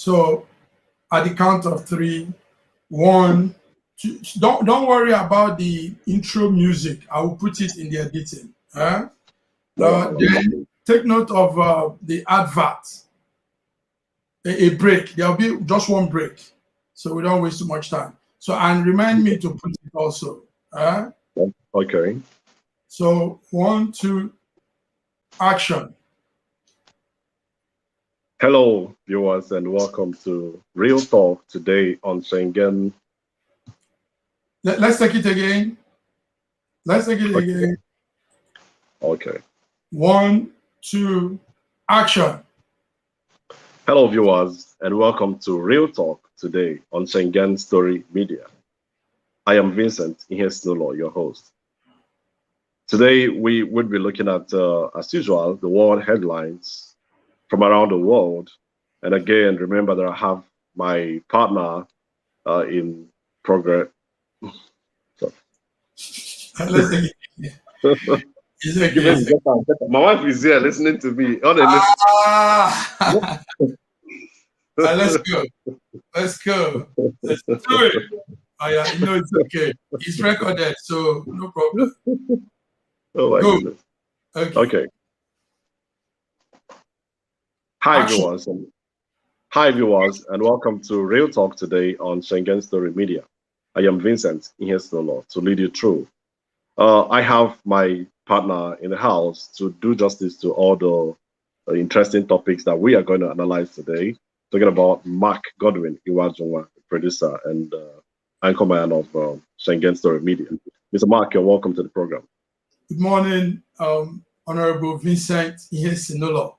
So at the count of three, one, two, don't worry about the intro music. I will put it in the editing. Then take note of the advert. A break. There'll be just one break, so we don't waste too much time. So and remind me to put it also. Okay. So 1, 2, action. Hello, viewers, and welcome to Real Talk today on Schengen. Let's take it again. Let's take it again. Okay. 1, 2, action. Hello, viewers, and welcome to Real Talk today on Schengen Story Media. I am Vincent Ihesnolo, your host. Today, we would be looking at, as usual, the world headlines from around the world. And again, remember that I have my partner in progress. Let's take it. My wife is here listening to me. Let's go. Let's go. Let's do it. Oh yeah, you know it's okay. It's recorded, so no problem. Oh my goodness. Okay. Hi viewers, and welcome to Real Talk today on Schengen Story Media. I am Vincent Ihesnolo to lead you through. I have my partner in the house to do justice to all the interesting topics that we are going to analyze today. Talking about Mark Godwin Iwajunwa, producer and anchorman of Schengen Story Media. Mr. Mark, you're welcome to the program. Good morning, Honorable Vincent Ihesnolo,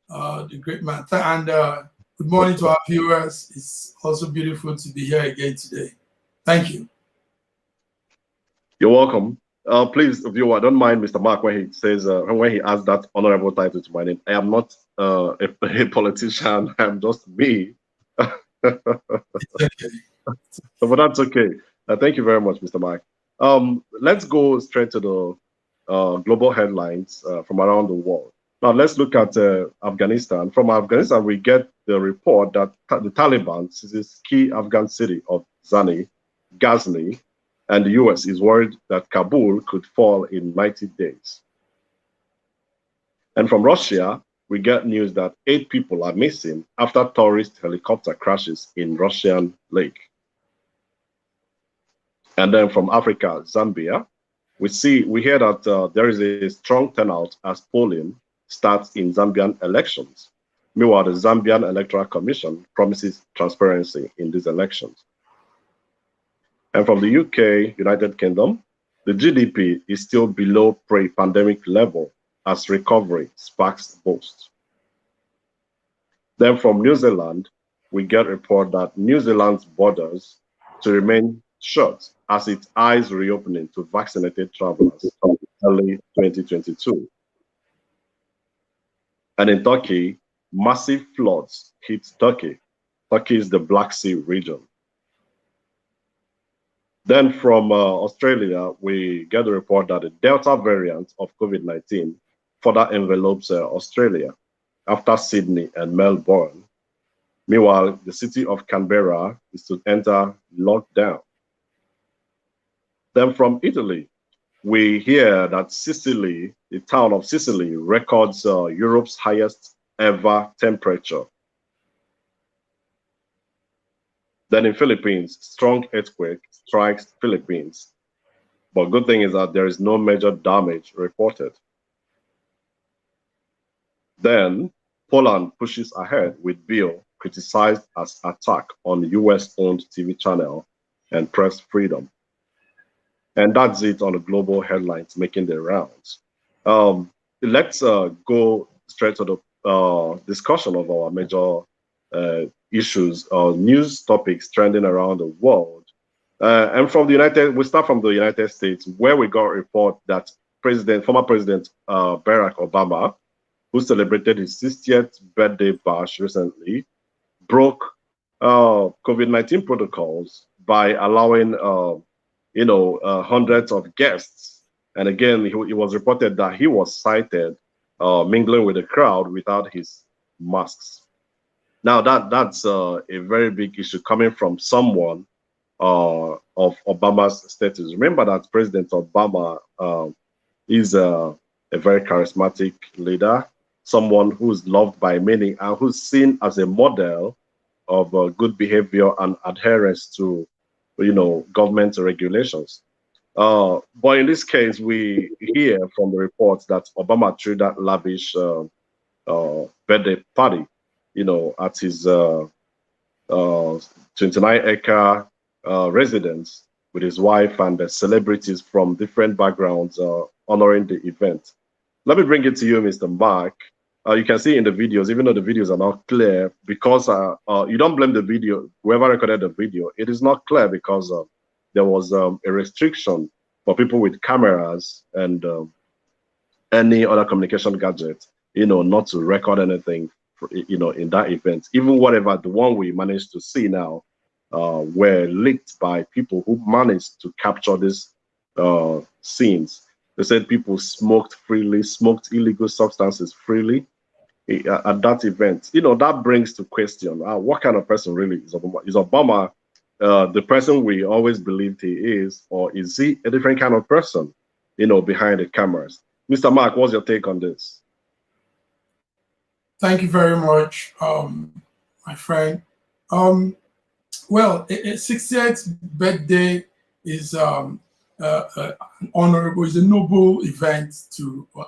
the great man. And good morning to our viewers. It's also beautiful to be here again today. Thank you. You're welcome. Please, viewer, don't mind Mr. Mark when he says, when he adds that honorable title to my name. I am not a politician. I am just me. It's okay. But that's okay. Thank you very much, Mr. Mark. Let's go straight to the global headlines from around the world. Now, let's look at Afghanistan. From Afghanistan, we get the report that the Taliban seizes key Afghan city of Ghazni, and the US is worried that Kabul could fall in 90 days. And from Russia, we get news that 8 people are missing after tourist helicopter crashes in Russian lake. And then from Africa, Zambia, we hear that there is a strong turnout as polling starts in Zambian elections. Meanwhile, the Zambian Electoral Commission promises transparency in these elections. And from the UK, United Kingdom, the GDP is still below pre-pandemic level as recovery sparks boast. Then from New Zealand, we get a report that New Zealand's borders to remain shut as it eyes reopening to vaccinated travelers early 2022. And in Turkey, massive floods hit Turkey. Turkey is the Black Sea region. Then from Australia, we get a report that the Delta variant of COVID-19 further envelopes Australia after Sydney and Melbourne. Meanwhile, the city of Canberra is to enter lockdown. Then from Italy, we hear that Sicily, the town of Sicily, records Europe's highest ever temperature. Then in Philippines, strong earthquake strikes Philippines. But good thing is that there is no major damage reported. Then Poland pushes ahead with bill criticized as attack on US-owned TV channel and press freedom. And that's it on the global headlines making the rounds. Let's go straight to the discussion of our major issues, news topics trending around the world. And from we start from the United States, where we got a report that former President Barack Obama, who celebrated his 60th birthday bash recently, broke COVID-19 protocols by allowing, hundreds of guests. And again, it was reported that he was sighted mingling with the crowd without his masks. Now that's a very big issue coming from someone of Obama's status. Remember that President Obama is a very charismatic leader, someone who's loved by many and who's seen as a model of good behavior and adherence to, government regulations. But in this case, we hear from the reports that Obama threw that lavish birthday party, at his 29-acre residence with his wife and the celebrities from different backgrounds honoring the event. Let me bring it to you, Mr. Mark. You can see in the videos, even though the videos are not clear, because you don't blame the video, whoever recorded the video, it is not clear because there was a restriction for people with cameras and any other communication gadget, not to record anything, in that event. Even whatever, the one we managed to see now, were leaked by people who managed to capture these scenes. They said people smoked freely, smoked illegal substances freely at that event. That brings to question, what kind of person really is Obama? Is Obama the person we always believed he is, or is he a different kind of person, behind the cameras? Mr. Mark, what's your take on this? Thank you very much, my friend. Well, a 60th birthday is honorable, is a noble event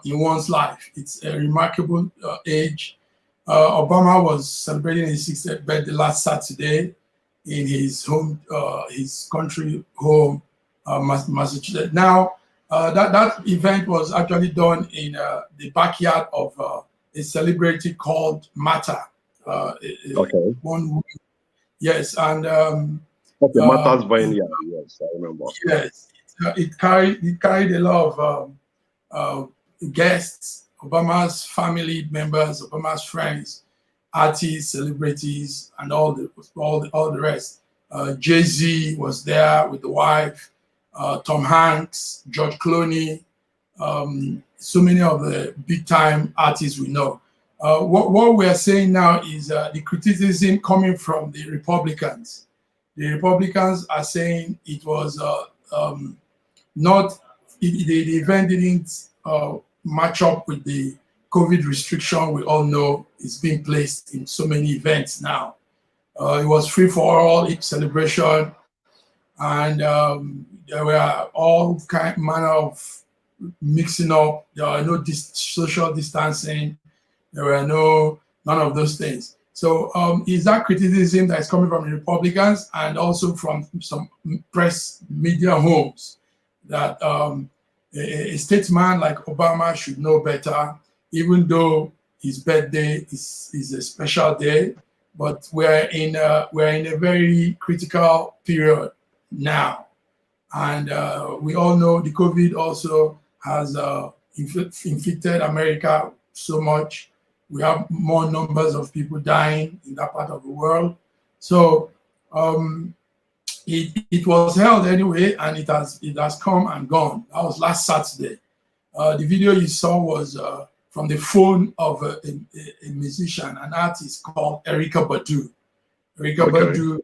in one's life. It's a remarkable age. Obama was celebrating his 60th birthday last Saturday in his home, his country home, Massachusetts. Now, that event was actually done in the backyard of a celebrity called Mata. Okay. Yes, and okay, Mata's vineyard. Yes, I remember. Yes, it carried a lot of guests, Obama's family members, Obama's friends, artists, celebrities, and all the rest. Jay-Z was there with the wife, Tom Hanks, George Clooney, so many of the big time artists we know. What we are saying now is the criticism coming from the Republicans. The Republicans are saying it was the event didn't match up with the COVID restriction we all know is being placed in so many events now. It was free for all, each celebration, and there were all manner of mixing up. There were no social distancing. There were none of those things. So is that criticism that is coming from the Republicans and also from some press media homes that a statesman like Obama should know better, even though his birthday is a special day, but we're in a very critical period now, and we all know the COVID also has inflicted America so much. We have more numbers of people dying in that part of the world. So it was held anyway, and it has come and gone. That was last Saturday. The video you saw was from the phone of a musician, an artist called Erykah Badu. Erykah Badu,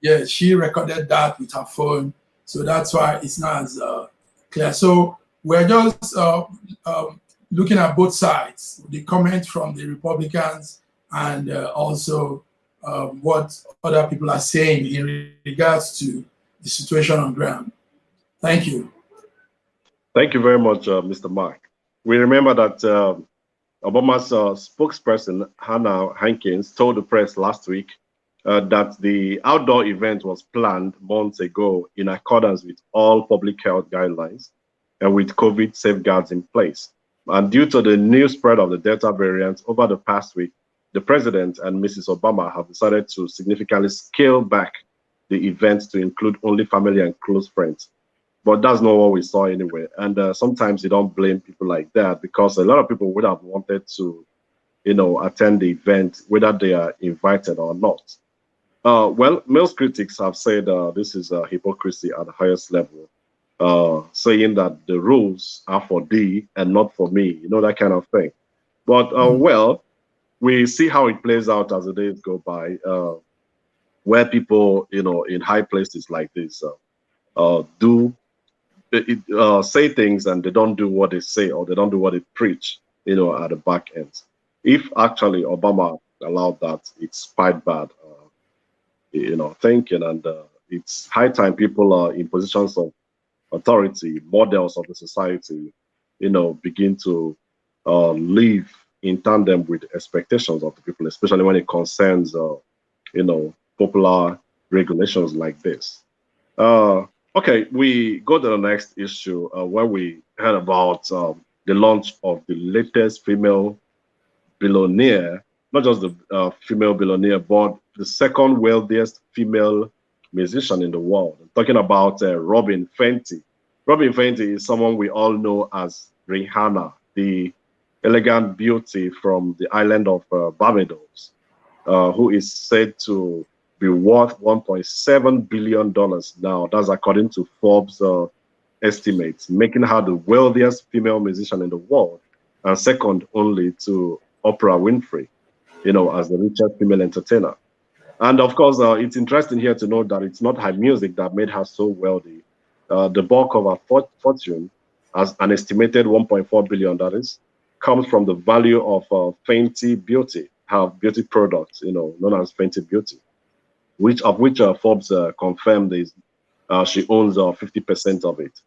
yeah, she recorded that with her phone. So that's why it's not as clear. So we're just looking at both sides, the comment from the Republicans and also what other people are saying in regards to the situation on ground. Thank you. Thank you very much, Mr. Mark. We remember that Obama's spokesperson, Hannah Hankins, told the press last week that the outdoor event was planned months ago in accordance with all public health guidelines and with COVID safeguards in place. And due to the new spread of the Delta variant over the past week, the president and Mrs. Obama have decided to significantly scale back the event to include only family and close friends. But that's not what we saw anyway. And sometimes you don't blame people like that, because a lot of people would have wanted to, attend the event, whether they are invited or not. Well, most critics have said this is hypocrisy at the highest level. Saying that the rules are for thee and not for me, that kind of thing. But well, we see how it plays out as the days go by, where people, in high places like this, do say things and they don't do what they say, or they don't do what they preach, at the back end. If actually Obama allowed that, it's quite bad, thinking, and it's high time people are in positions of authority, models of the society, begin to live in tandem with expectations of the people, especially when it concerns, popular regulations like this. Okay, we go to the next issue, where we heard about the launch of the latest female billionaire, not just the female billionaire, but the second wealthiest female musician in the world. I'm talking about Robyn Fenty. Robyn Fenty is someone we all know as Rihanna, the elegant beauty from the island of Barbados, who is said to be worth $1.7 billion now. That's according to Forbes estimates, making her the wealthiest female musician in the world, and second only to Oprah Winfrey, as the richest female entertainer. And of course, it's interesting here to note that it's not her music that made her so wealthy. The bulk of her fortune, as an estimated $1.4 billion, comes from the value of Fenty Beauty, her beauty products, known as Fenty Beauty, which Forbes confirmed is she owns 50% of it.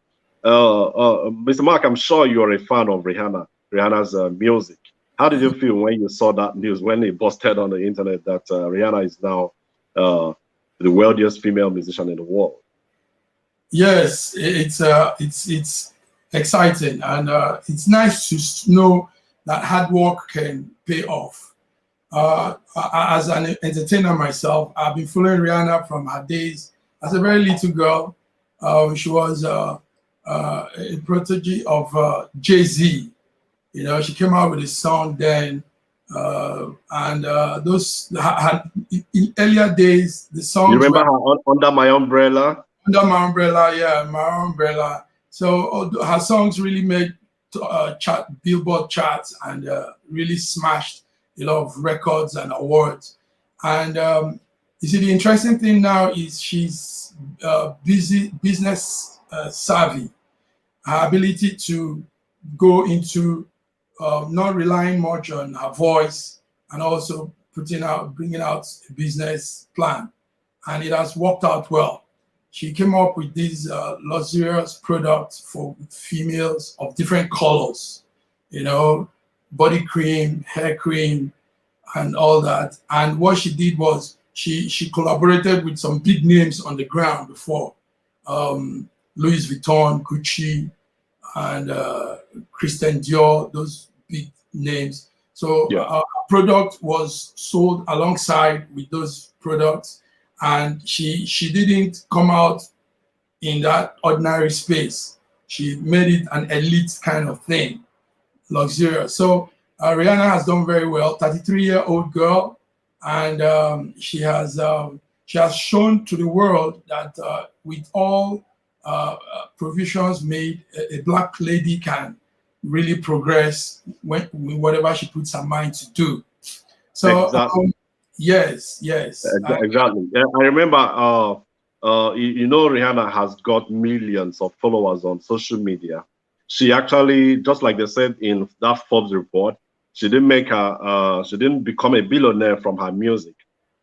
Mr. Mark, I'm sure you're a fan of Rihanna's music. How did you feel when you saw that news, when it busted on the internet that Rihanna is now the wealthiest female musician in the world? Yes, it's exciting, and it's nice to know that hard work can pay off. As an entertainer myself, I've been following Rihanna from her days as a very little girl. She was a protege of Jay-Z. She came out with a song then, and those in earlier days, the songs. You remember her Under My Umbrella? Under My Umbrella, yeah, My Umbrella. So her songs really made Billboard charts and really smashed a lot of records and awards. And you see, the interesting thing now is she's business savvy. Her ability to go into not relying much on her voice, and also bringing out a business plan, and it has worked out well. She came up with these luxurious products for females of different colors, body cream, hair cream, and all that. And what she did was she collaborated with some big names on the ground before, Louis Vuitton, Gucci, and Christian Dior, those big names. So our product was sold alongside with those products, and she didn't come out in that ordinary space. She made it an elite kind of thing, luxurious. So Rihanna has done very well. 33-year-old girl, and she has shown to the world that with all provisions made, a Black lady can really progress with whatever she puts her mind to do. So exactly. Yes. Exactly. I remember, Rihanna has got millions of followers on social media. She actually, just like they said in that Forbes report, she didn't become a billionaire from her music.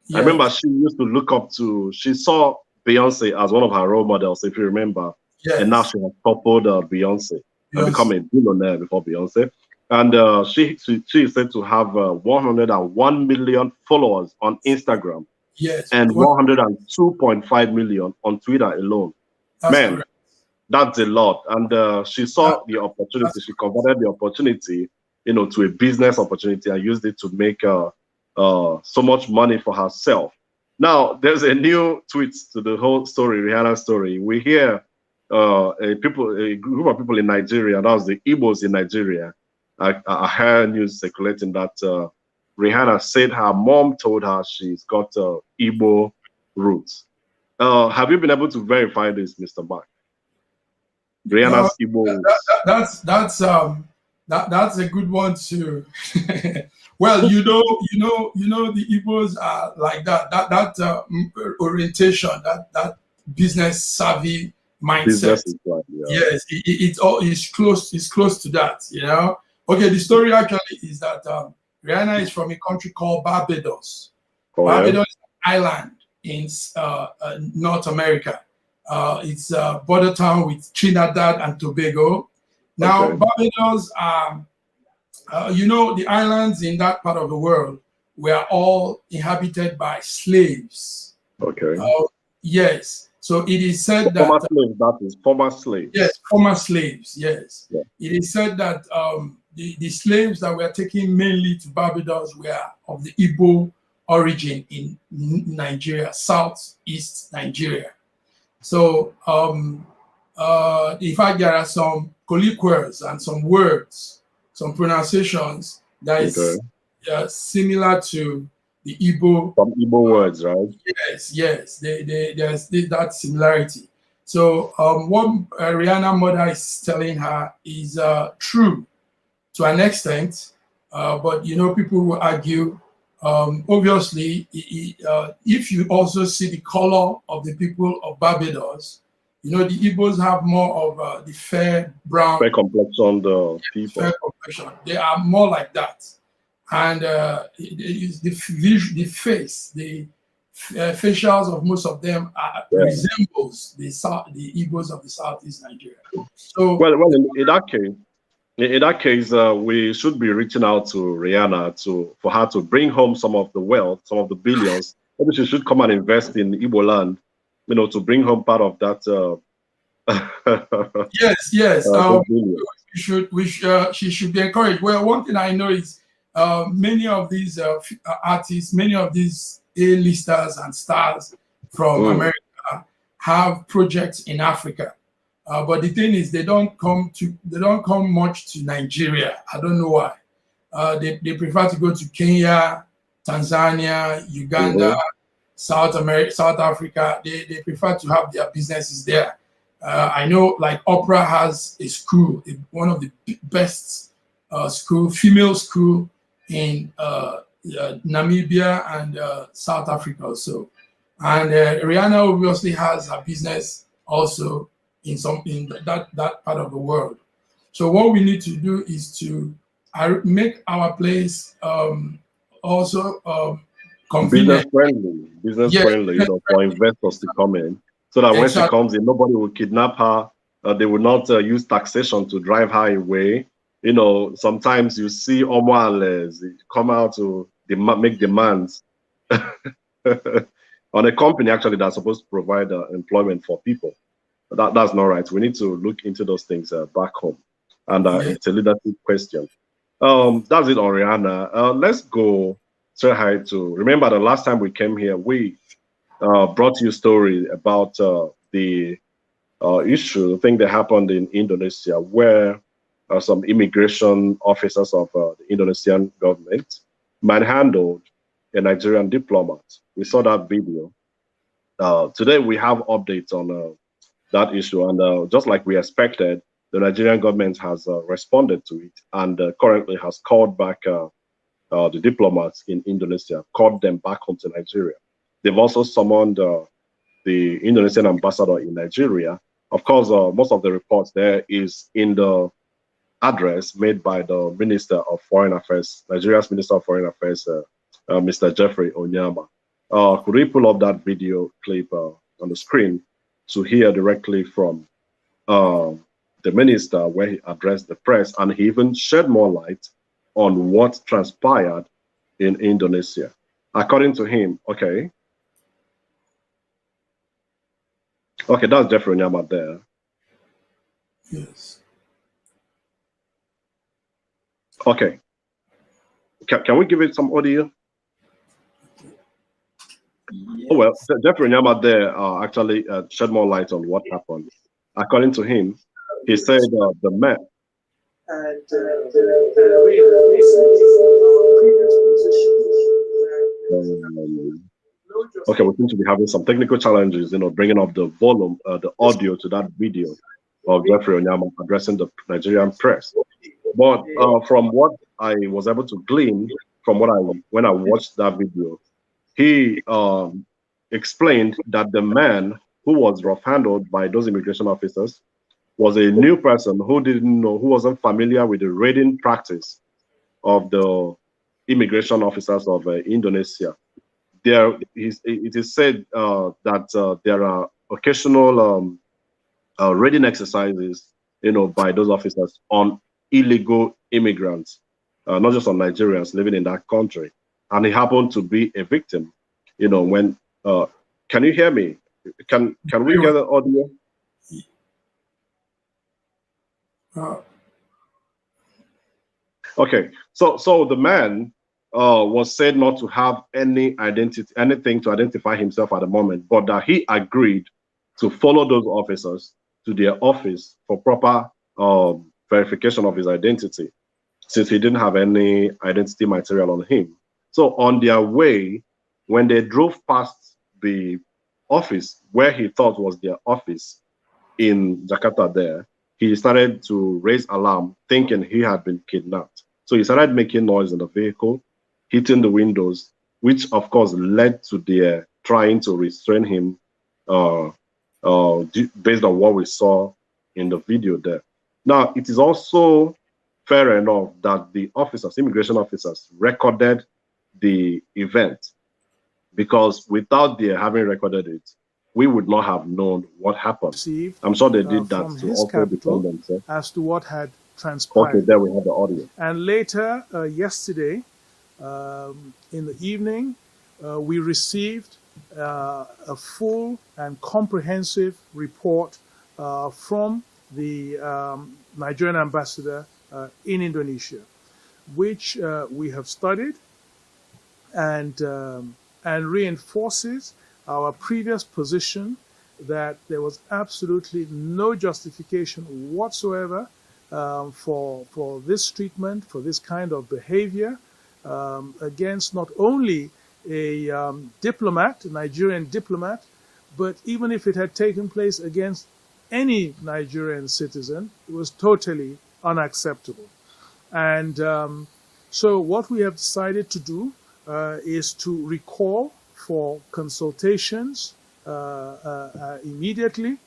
Yes. I remember she used to look up to, she saw Beyonce as one of her role models, if you remember. Yes. And now she has toppled Beyonce and become a billionaire before Beyonce. And she is said to have 101 million followers on Instagram. Yes. And 102.5 million on Twitter alone. That's Man, correct. That's a lot. And she saw the opportunity. She converted the opportunity, to a business opportunity and used it to make so much money for herself. Now, there's a new tweet to the whole story, Rihanna's story. We hear a group of people in Nigeria, that was the Igbos in Nigeria. I heard news circulating that Rihanna said her mom told her she's got Igbo roots. Have you been able to verify this, Mr. Mark? Rihanna's Igbo roots. That's a good one too. Well, you know, the Igbos are like that. Orientation, that business savvy mindset. Business is right, yeah. Yes, it's close to that. You know. Okay, the story actually is that Rihanna is from a country called Barbados. Oh, Barbados is an island in North America. It's a border town with Trinidad and Tobago. Now, Barbados, you know, the islands in that part of the world were all inhabited by slaves. Okay. Yes. So it is said that former slaves, that is former slaves. Yes, former slaves. Yes. Yeah. It is said that the slaves that were taken mainly to Barbados were of the Igbo origin in Nigeria, southeast Nigeria. So in fact, there are some colloquials and some words, some pronunciations that is similar to the Igbo. Some Igbo words, right? Yes. There's that similarity. So what Rihanna mother is telling her is true to an extent, but you know, people will argue. Obviously, if you also see the color of the people of Barbados, you know, the Igbos have more of the fair brown, fair complexion people. Fair complexion. They are more like that, and the face, the facials of most of them resembles the Igbos of the southeast Nigeria. So, well, in that case, we should be reaching out to Rihanna for her to bring home some of the wealth, some of the billions. Maybe she should come and invest in Igbo land, you know, to bring home part of that. Yes. She should be encouraged. Well, one thing I know is many of these artists, many of these A-listers and stars from America have projects in Africa. But the thing is, they don't come much to Nigeria. I don't know why. They prefer to go to Kenya, Tanzania, Uganda, South Africa. They prefer to have their businesses there. I know, like Oprah has a school, one of the best female school in Namibia and South Africa also. And Rihanna obviously has a business also in that part of the world. So what we need to do is to make our place also convenient, business friendly, you know, for investors to come in, so that when she comes in, nobody will kidnap her. They will not use taxation to drive her away. You know, sometimes you see Omwales come out to make demands on a company actually that's supposed to provide employment for people. That's not right. We need to look into those things back home. And it's a leadership question. That's it on Rihanna. Let's go say hi to, remember the last time we came here, we brought you a story about the issue, the thing that happened in Indonesia, where some immigration officers of the Indonesian government manhandled a Nigerian diplomat. We saw that video. Today we have updates on that issue, and just like we expected, the Nigerian government has responded to it and currently has called back the diplomats in Indonesia, called them back home to Nigeria. They've also summoned the Indonesian ambassador in Nigeria. Of course, most of the reports there is in the address made by the Minister of Foreign Affairs, Nigeria's Minister of Foreign Affairs, Mr. Jeffrey Onyama. Could we pull up that video clip on the screen to hear directly from the minister, where he addressed the press, and he even shed more light on what transpired in Indonesia. According to him, okay, that's Jeffrey Onyama there. Yes. Okay. Can we give it some audio? Yes. Oh, well, Jeffrey Onyama there actually shed more light on what happened. According to him, he said the man. And okay, we seem to be having some technical challenges, you know, bringing up the volume, the audio to that video of Jeffrey Onyama addressing the Nigerian press. But from what I was able to glean from when I watched that video, he explained that the man who was rough-handled by those immigration officers was a new person who didn't know, who wasn't familiar with the raiding practice of the immigration officers of Indonesia. It is said that there are occasional raiding exercises, by those officers on illegal immigrants, not just on Nigerians living in that country. And he happened to be a victim. When can you hear me? Can we get the audio? Okay, so the man was said not to have anything to identify himself at the moment, but that he agreed to follow those officers to their office for proper verification of his identity, since he didn't have any identity material on him. So on their way, when they drove past the office where he thought was their office in Jakarta there, he started to raise alarm, thinking he had been kidnapped. So he started making noise in the vehicle, hitting the windows, which of course led to their trying to restrain him based on what we saw in the video there. Now, it is also fair enough that the officers, immigration officers, recorded the event, because without their having recorded it, we would not have known what happened. I'm sure they did that to also defend themselves. As to what had transpired. Okay, there we have the audio. And later, yesterday, in the evening, we received a full and comprehensive report from the Nigerian ambassador in Indonesia, which we have studied and reinforces our previous position that there was absolutely no justification whatsoever for this treatment, for this kind of behavior against not only a diplomat, a Nigerian diplomat, but even if it had taken place against any Nigerian citizen, it was totally unacceptable. And so what we have decided to do is to recall for consultations immediately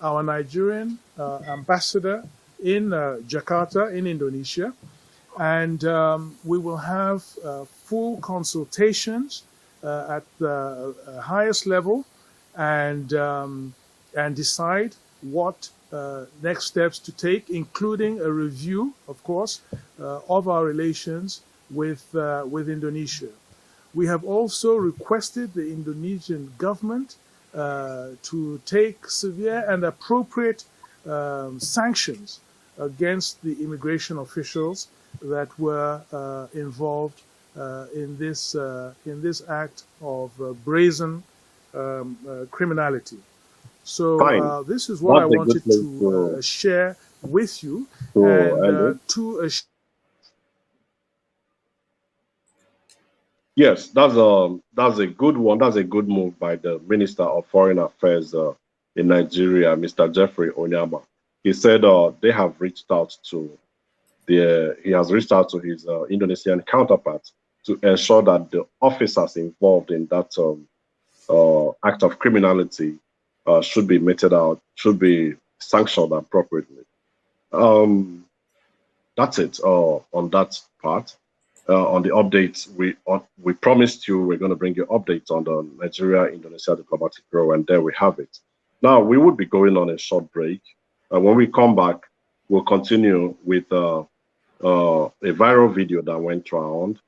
our Nigerian ambassador in Jakarta, in Indonesia, and we will have full consultations at the highest level and decide what next steps to take, including a review, of course, of our relations with Indonesia. We have also requested the Indonesian government to take severe and appropriate sanctions against the immigration officials that were involved in this act of brazen criminality. So this is what I wanted to share with you, and Yes, that's a good one. That's a good move by the Minister of Foreign Affairs in Nigeria, Mr. Jeffrey Onyama. He said they have reached out to he has reached out to his Indonesian counterpart to ensure that the officers involved in that act of criminality should be meted out, should be sanctioned appropriately. That's it on that part. On the updates, we promised you we're going to bring you updates on the Nigeria-Indonesia diplomatic row, and there we have it. Now, we would be going on a short break. When we come back, we'll continue with a viral video that went around,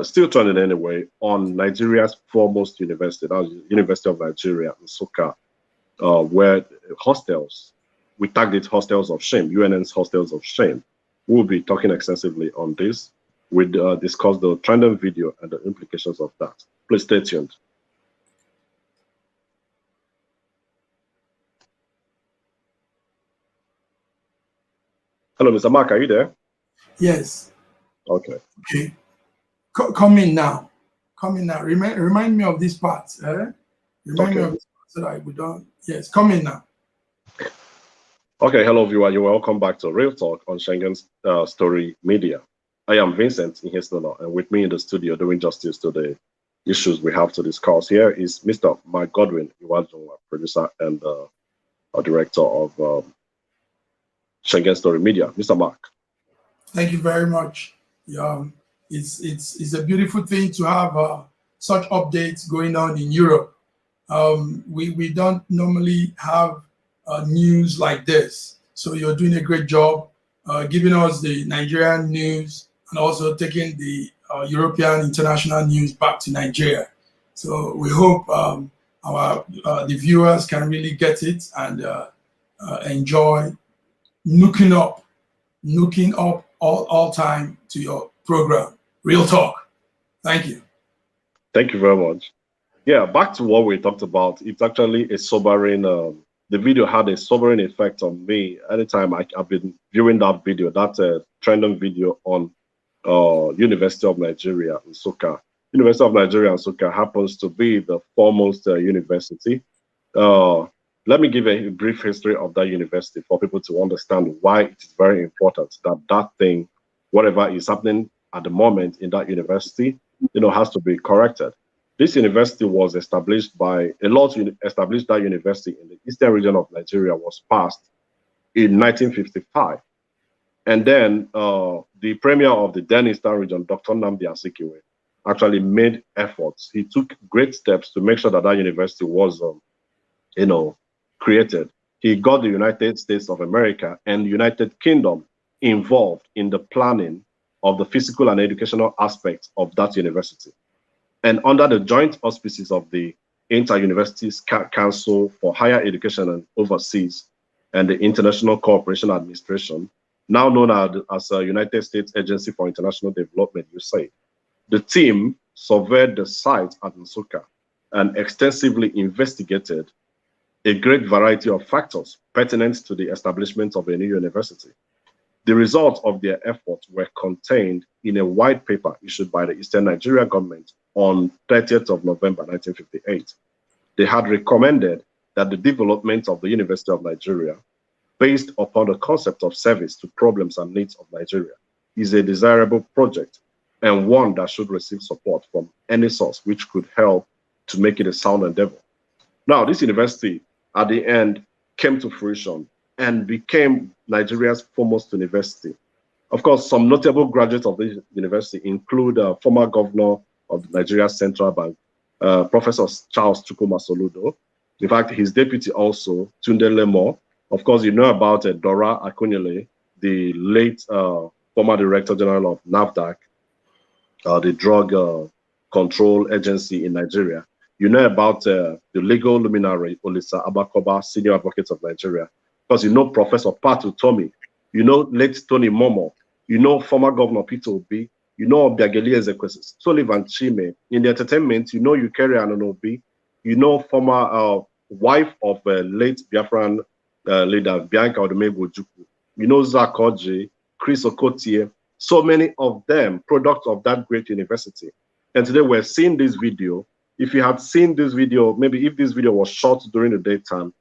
still trending anyway, on Nigeria's foremost university, that was University of Nigeria, Nsukka, where hostels, we tagged it hostels of shame, UNN's hostels of shame. We'll be talking extensively on this. We discuss the trending video and the implications of that. Please stay tuned. Hello, Mr. Mark, are you there? Yes. Okay. Okay. Come in now. Come in now. Remind me of this part. Remind me of this part so that we don't. Yes, come in now. Okay, hello viewer, you're welcome back to Real Talk on Schengen Story Media. I am Vincent Ihesnola, and with me in the studio doing justice to the issues we have to discuss here is Mr. Mark Godwin Iwajunwa, producer and director of Schengen Story Media. Mr. Mark. Thank you very much. It's a beautiful thing to have such updates going on in Europe. We don't normally have news like this. So you're doing a great job giving us the Nigerian news and also taking the European international news back to Nigeria. So we hope the viewers can really get it and enjoy nooking up all time to your program, Real Talk. Thank you. Thank you very much. Yeah, back to what we talked about. It's actually a sobering. The video had a sobering effect on me. Anytime I've been viewing that video, that trending video on University of Nigeria, Nsukka. University of Nigeria, Nsukka happens to be the foremost university. Let me give a brief history of that university for people to understand why it is very important that that thing, whatever is happening at the moment in that university, has to be corrected. This university was established by a law to establish that university in the eastern region of Nigeria was passed in 1955. And then the premier of the then eastern region, Dr. Nnamdi Azikiwe, actually made efforts. He took great steps to make sure that that university was, created. He got the United States of America and the United Kingdom involved in the planning of the physical and educational aspects of that university. And under the joint auspices of the Inter-University Council for Higher Education and Overseas and the International Cooperation Administration, now known as the United States Agency for International Development, USAID, the team surveyed the site at Nsukka and extensively investigated a great variety of factors pertinent to the establishment of a new university. The results of their efforts were contained in a white paper issued by the Eastern Nigeria government on 30th of November 1958. They had recommended that the development of the University of Nigeria, based upon the concept of service to problems and needs of Nigeria, is a desirable project and one that should receive support from any source which could help to make it a sound endeavor. Now, this university at the end came to fruition and became Nigeria's foremost university. Of course, some notable graduates of this university include former governor of Nigeria Central Bank, Professor Charles Chukwuma Soludo. In fact, his deputy also, Tunde Lemo. Of course, you know about Dora Akunyele, the late former Director General of NAFDAC, the Drug Control Agency in Nigeria. You know about the legal luminary, Olisa Abakoba, Senior Advocate of Nigeria. Because you know Professor Patu Tomi, you know late Tony Momo, you know former Governor Peter Obi, you know Obiageli Ezekwesili, Sullivan Chime. In the entertainment, you know Yukari Anonobi, you know former wife of late Biafran leader Bianca Odumegwu Ojukwu, you know Zach Oji, Chris Okotie, so many of them products of that great university. And today we're seeing this video. If you had seen this video, maybe if this video was shot during the daytime,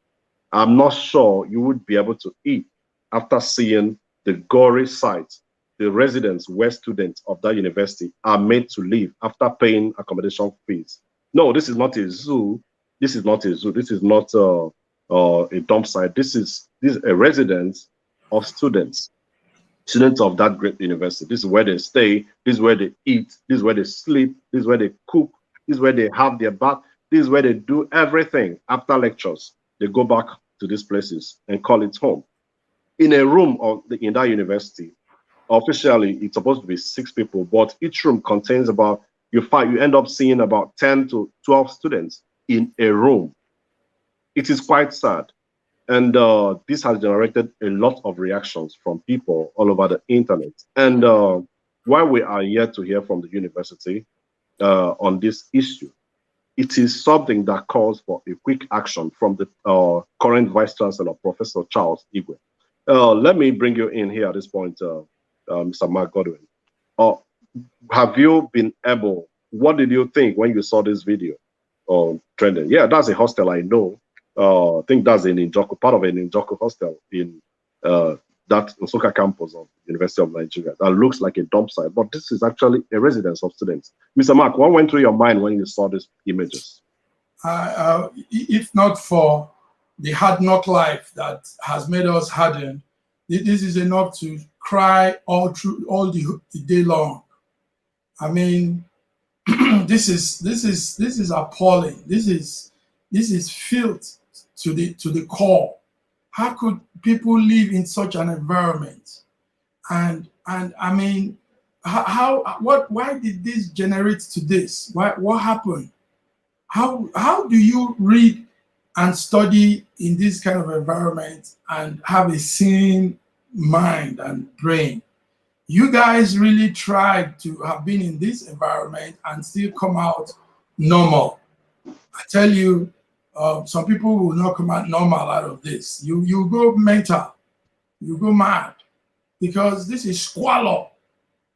I'm not sure you would be able to eat after seeing the gory sight. The residents where students of that university are made to leave after paying accommodation fees. No, this is not a zoo. This is not a zoo. This is not a dump site. This is a residence of students of that great university. This is where they stay. This is where they eat. This is where they sleep. This is where they cook. This is where they have their bath. This is where they do everything after lectures. They go back to these places and call it home. In a room in that university, officially it's supposed to be 6 people, but each room contains about, you end up seeing about 10 to 12 students in a room. It is quite sad. And this has generated a lot of reactions from people all over the internet. And while we are yet to hear from the university on this issue, it is something that calls for a quick action from the current Vice Chancellor, Professor Charles Igwe. Let me bring you in here at this point, Mr. Mark Godwin. Have you been able, what did you think when you saw this video trending? Yeah, that's a hostel I know. I think that's in Njoku, part of an Njoku hostel in that Nsukka campus of University of Nigeria that looks like a dump site, but this is actually a residence of students. Mr. Mark, what went through your mind when you saw these images? If not for the hard knock life that has made us hardened, this is enough to cry all the day long. I mean, this is appalling. This is filth to the core. How could people live in such an environment? And I mean, why did this generate to this? What happened? How do you read and study in this kind of environment and have a sane mind and brain? You guys really tried to have been in this environment and still come out normal. I tell you, some people will not come out normal out of this. You go mental, you go mad, because this is squalor,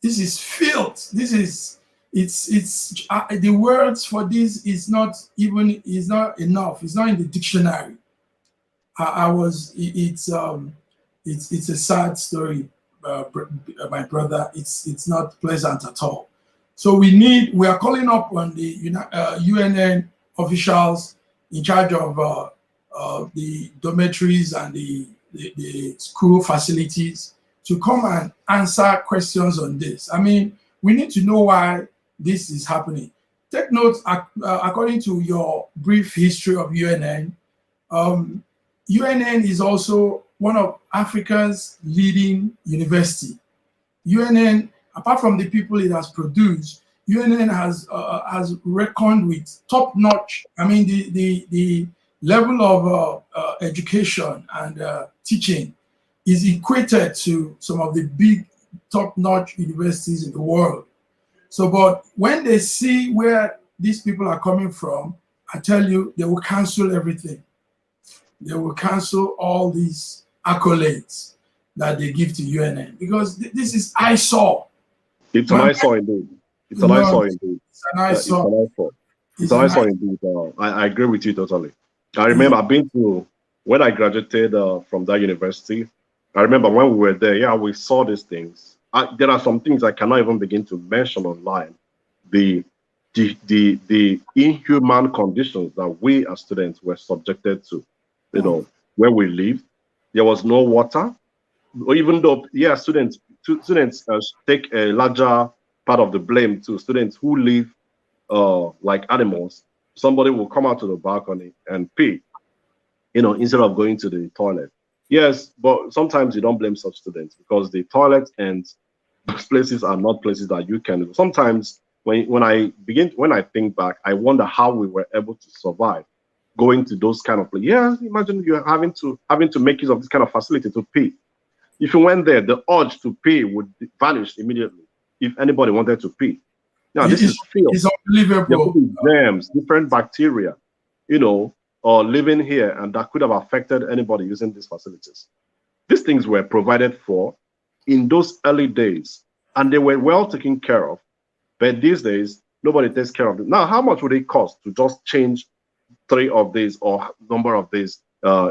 this is filth, it's the words for this is not enough. It's not in the dictionary. It's a sad story, my brother. It's not pleasant at all. So we are calling up on the UNN officials in charge of the dormitories and the school facilities to come and answer questions on this. I mean, we need to know why this is happening. Take note, according to your brief history of UNN, UNN is also one of Africa's leading university. UNN, apart from the people it has produced, UNN has reckoned with top-notch. I mean, the level of education and teaching is equated to some of the big top-notch universities in the world. So, but when they see where these people are coming from, I tell you, they will cancel everything. They will cancel all these accolades that they give to UNN, because this is eyesore. It's an eyesore indeed. It's an eyesore indeed. It's an eyesore. It's an eyesore indeed. I agree with you totally. I remember when I graduated from that university, I remember when we were there, we saw these things. There are some things I cannot even begin to mention online. The inhuman conditions that we as students were subjected to, where we live. There was no water, even though, students take a larger part of the blame to students who live like animals. Somebody will come out to the balcony and pee, instead of going to the toilet. Yes, but sometimes you don't blame such students, because the toilet and those places are not places that you can. Sometimes when I think back, I wonder how we were able to survive going to those kind of places. Yeah, imagine you having to make use of this kind of facility to pee. If you went there, the urge to pee would vanish immediately if anybody wanted to pee. Now, this is filth. It's unbelievable. There could be germs, different bacteria, or living here, and that could have affected anybody using these facilities. These things were provided for in those early days, and they were well taken care of. But these days, nobody takes care of them. Now, how much would it cost to just change 3 of these or number of these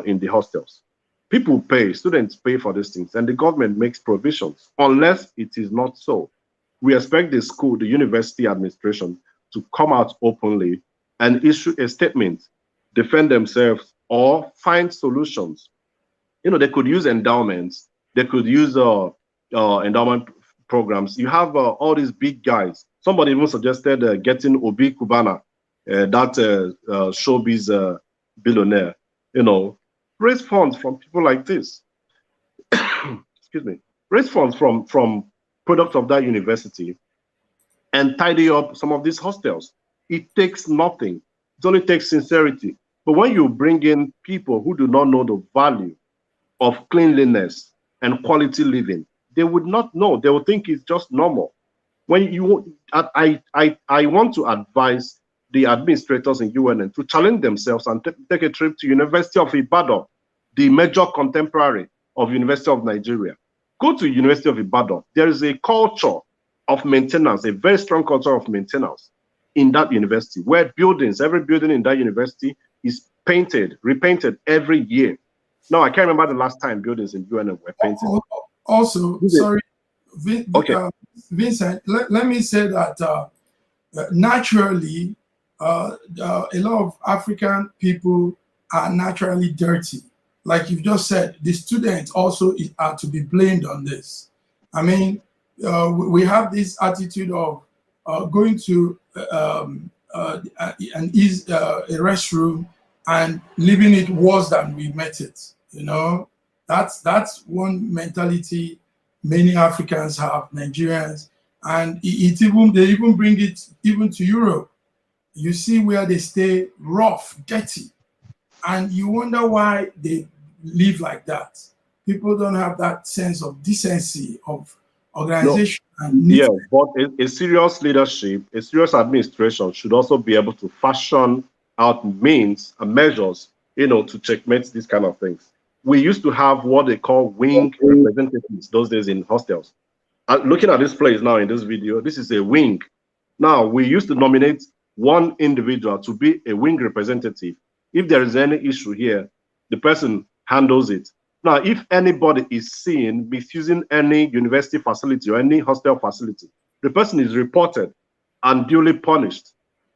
in the hostels? People pay, students pay for these things, and the government makes provisions, unless it is not so. We expect the university administration to come out openly and issue a statement, defend themselves, or find solutions. They could use endowments, they could use endowment programs. You have all these big guys. Somebody even suggested getting Obi Kubana, that showbiz billionaire, raise funds from people like this. Excuse me. Raise funds from products of that university and tidy up some of these hostels. It takes nothing. It only takes sincerity. But when you bring in people who do not know the value of cleanliness and quality living, they would not know. They would think it's just normal. I want to advise the administrators in UNN to challenge themselves and take a trip to University of Ibadan, the major contemporary of University of Nigeria. Go to University of Ibadan. There is a culture of maintenance, a very strong culture of maintenance in that university, where every building in that university is repainted every year. No, I can't remember the last time buildings in UNM were painted. Also, sorry, Okay. Vincent, let me say that naturally, a lot of African people are naturally dirty. Like you've just said, the students also are to be blamed on this. I mean, we have this attitude of going to a restroom and leaving it worse than we met it. You know, that's one mentality many Africans have, Nigerians, and they even bring it even to Europe. You see where they stay rough, dirty, and you wonder why they live like that. People don't have that sense of decency, of organization, and Yeah, but a serious leadership, a serious administration should also be able to fashion out means and measures, to checkmate these kind of things. We used to have what they call wing representatives those days in hostels. Looking at this place now in this video, this is a wing. Now, we used to nominate one individual to be a wing representative. If there is any issue here, the person handles it. Now, if anybody is seen misusing any university facility or any hostel facility, the person is reported and duly punished.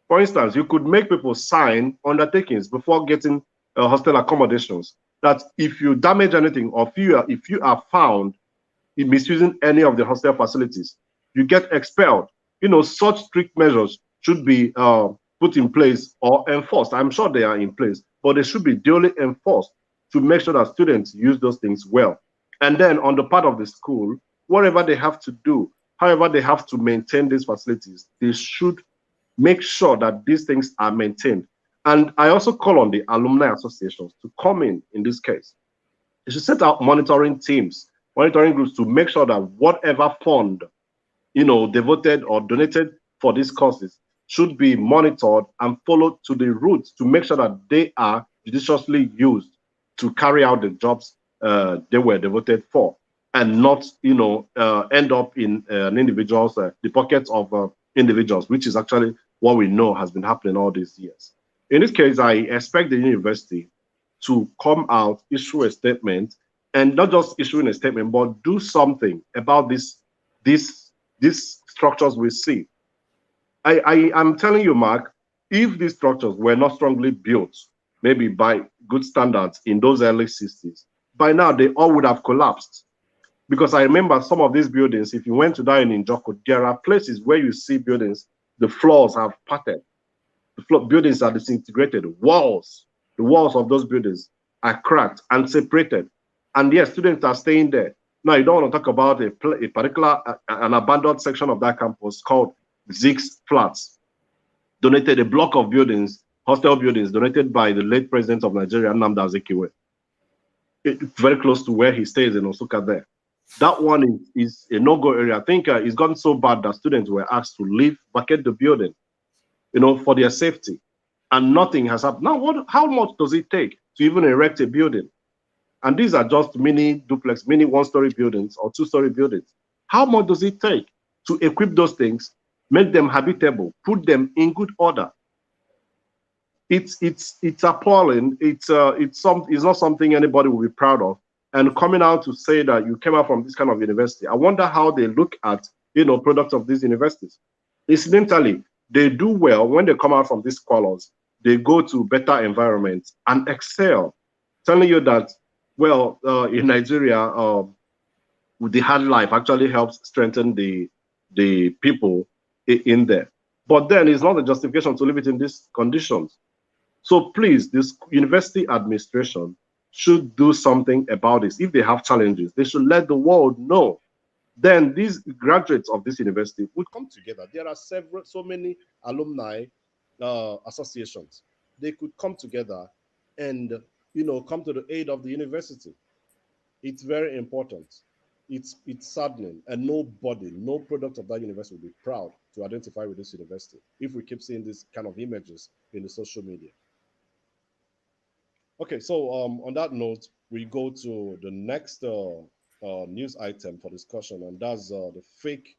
For instance, you could make people sign undertakings before getting hostel accommodations that if you damage anything or if you are found in misusing any of the hostel facilities, you get expelled. Such strict measures should be put in place or enforced. I'm sure they are in place, but they should be duly enforced to make sure that students use those things well. And then on the part of the school, whatever they have to do, however they have to maintain these facilities, they should make sure that these things are maintained. And I also call on the alumni associations to come in this case. They should set out monitoring teams, monitoring groups to make sure that whatever fund, devoted or donated for these causes should be monitored and followed to the roots to make sure that they are judiciously used to carry out the jobs they were devoted for, and not, end up in an individual's the pockets of individuals, which is actually what we know has been happening all these years. In this case, I expect the university to come out, issue a statement, and not just issuing a statement, but do something about these structures we see. I am telling you, Mark, if these structures were not strongly built, maybe by good standards in those early 60s, by now they all would have collapsed. Because I remember some of these buildings, if you went to that in Njoko, there are places where you see buildings, the floors have parted. Buildings are disintegrated. The walls of those buildings are cracked and separated. And yes, students are staying there. Now, you don't want to talk about a particular, an abandoned section of that campus called Zix Flats, donated a block of buildings, hostel buildings, donated by the late president of Nigeria, Nnamdi Azikiwe. It's very close to where he stays in Osuka there. That one is a no-go area. I think it's gotten so bad that students were asked to leave, vacate the building, for their safety. And nothing has happened. Now, how much does it take to even erect a building? And these are just mini duplex, mini one-story buildings or two-story buildings. How much does it take to equip those things, make them habitable, put them in good order? It's appalling. It's not something anybody will be proud of. And coming out to say that you came out from this kind of university, I wonder how they look at products of these universities. Incidentally, they do well when they come out from these scholars. They go to better environments and excel. Telling you that, well, in Nigeria, the hard life actually helps strengthen the people in there. But then it's not a justification to leave it in these conditions. So please, this university administration should do something about this. If they have challenges, they should let the world know. Then these graduates of this university would come together. There are so many alumni associations. They could come together and come to the aid of the university. It's very important. It's saddening, and no product of that university will be proud to identify with this university if we keep seeing these kind of images in the social media. Okay, so on that note, we go to the next news item for discussion, and that's the fake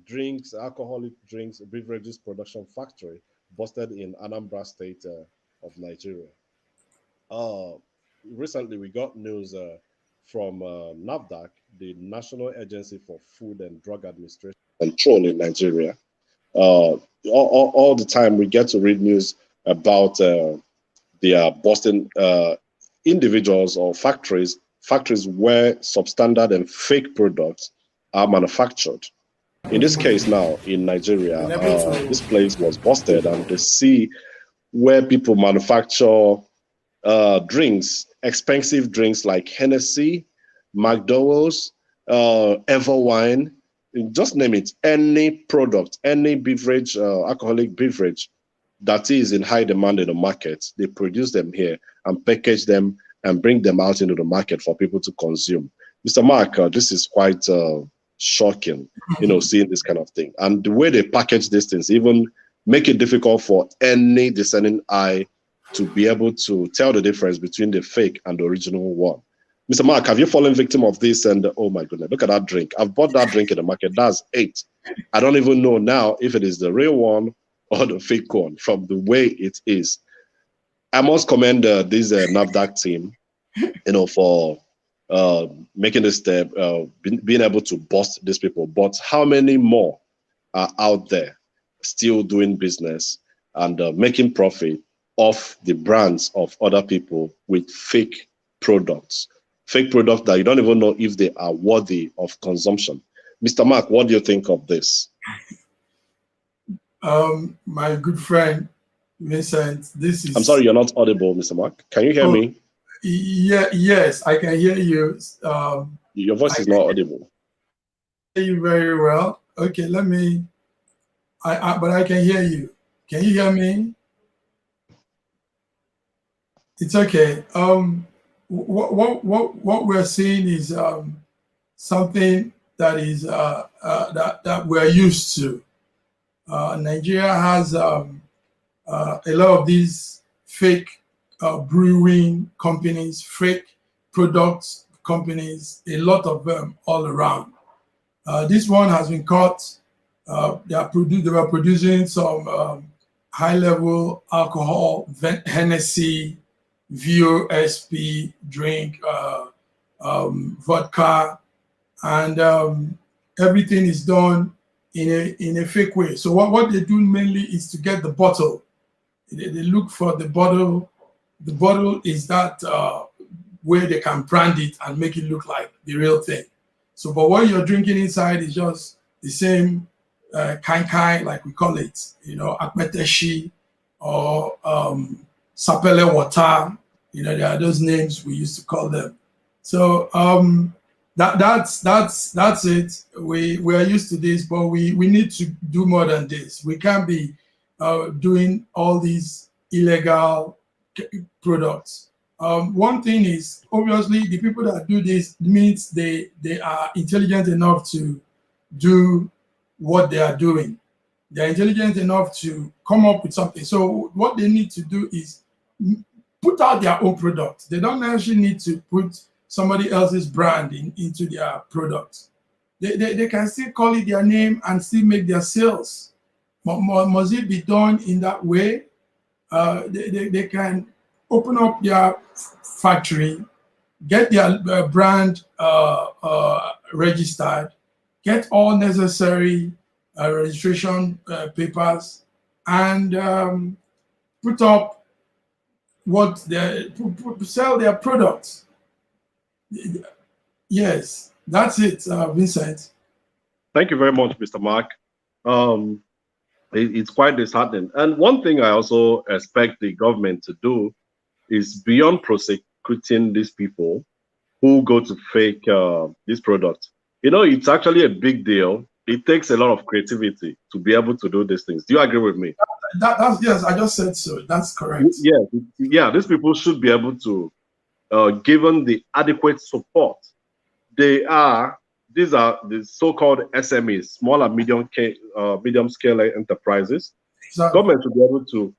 drinks, alcoholic drinks, beverages production factory busted in Anambra State of Nigeria. recently we got news from NAFDAC, the National Agency for Food and Drug Administration Control in Nigeria. All the time we get to read news about the Boston individuals or factories where substandard and fake products are manufactured. In this case now in Nigeria, this place was busted and they see where people manufacture drinks, expensive drinks like Hennessy, McDowell's, Everwine, just name it, any product, any beverage, alcoholic beverage that is in high demand in the market, they produce them here and package them and bring them out into the market for people to consume. Mr. Mark, this is quite shocking, seeing this kind of thing. And the way they package these things even make it difficult for any discerning eye to be able to tell the difference between the fake and the original one. Mr. Mark, have you fallen victim of this? And oh my goodness, look at that drink. I've bought that drink in the market. That's 8. I don't even know now if it is the real one or the fake one from the way it is. I must commend this NAFDAC team, for making this step, being able to bust these people. But how many more are out there still doing business and making profit off the brands of other people with fake products? Fake products that you don't even know if they are worthy of consumption. Mr. Mark, what do you think of this? My good friend, Vincent, this is... I'm sorry, you're not audible, Mr. Mark. Can you hear me? Yeah, yes, I can hear you. Your voice is not audible. I can hear you very well. Okay, let me... but I can hear you. Can you hear me? It's okay. What we're seeing is something that is that we're used to. Nigeria has a lot of these fake brewing companies, fake products companies, a lot of them all around. This one has been caught. They were producing some high-level alcohol, Hennessy, VOSP drink, vodka, and everything is done in a fake way. So what they do mainly is to get the bottle. They look for the bottle. The bottle is that where they can brand it and make it look like the real thing. So, but what you're drinking inside is just the same kai, like we call it, akmeteshi or sapele water. There are those names we used to call them. So that's it. We are used to this, but we need to do more than this. We can't be doing all these illegal products. One thing is, obviously, the people that do this means they are intelligent enough to do what they are doing. They're intelligent enough to come up with something. So what they need to do is put out their own product. They don't actually need to put somebody else's brand into their product. They can still call it their name and still make their sales. Must it be done in that way? They can open up their factory, get their brand registered, get all necessary registration papers, and put up sell their products. Yes, that's it, Vincent. Thank you very much, Mr. Mark. It's quite disheartening. And one thing I also expect the government to do is, beyond prosecuting these people who go to fake these products, it's actually a big deal. It takes a lot of creativity to be able to do these things. Do you agree with me? Yes, I just said so. That's correct. Yeah, these people should be able to, given the adequate support. These are the so-called SMEs, small and medium scale enterprises. Exactly. Government should be able to,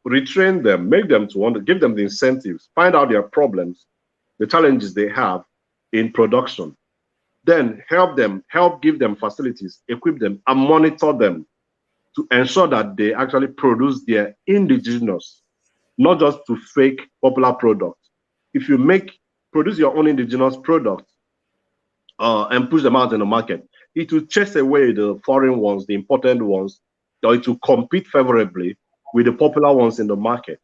retrain them, make them to give them the incentives, find out their problems, the challenges they have in production, then help give them facilities, equip them, and monitor them to ensure that they actually produce their indigenous, not just to fake popular products. if you produce your own indigenous product and push them out in the market, it will chase away the foreign ones, the imported ones, or it will compete favorably with the popular ones in the market.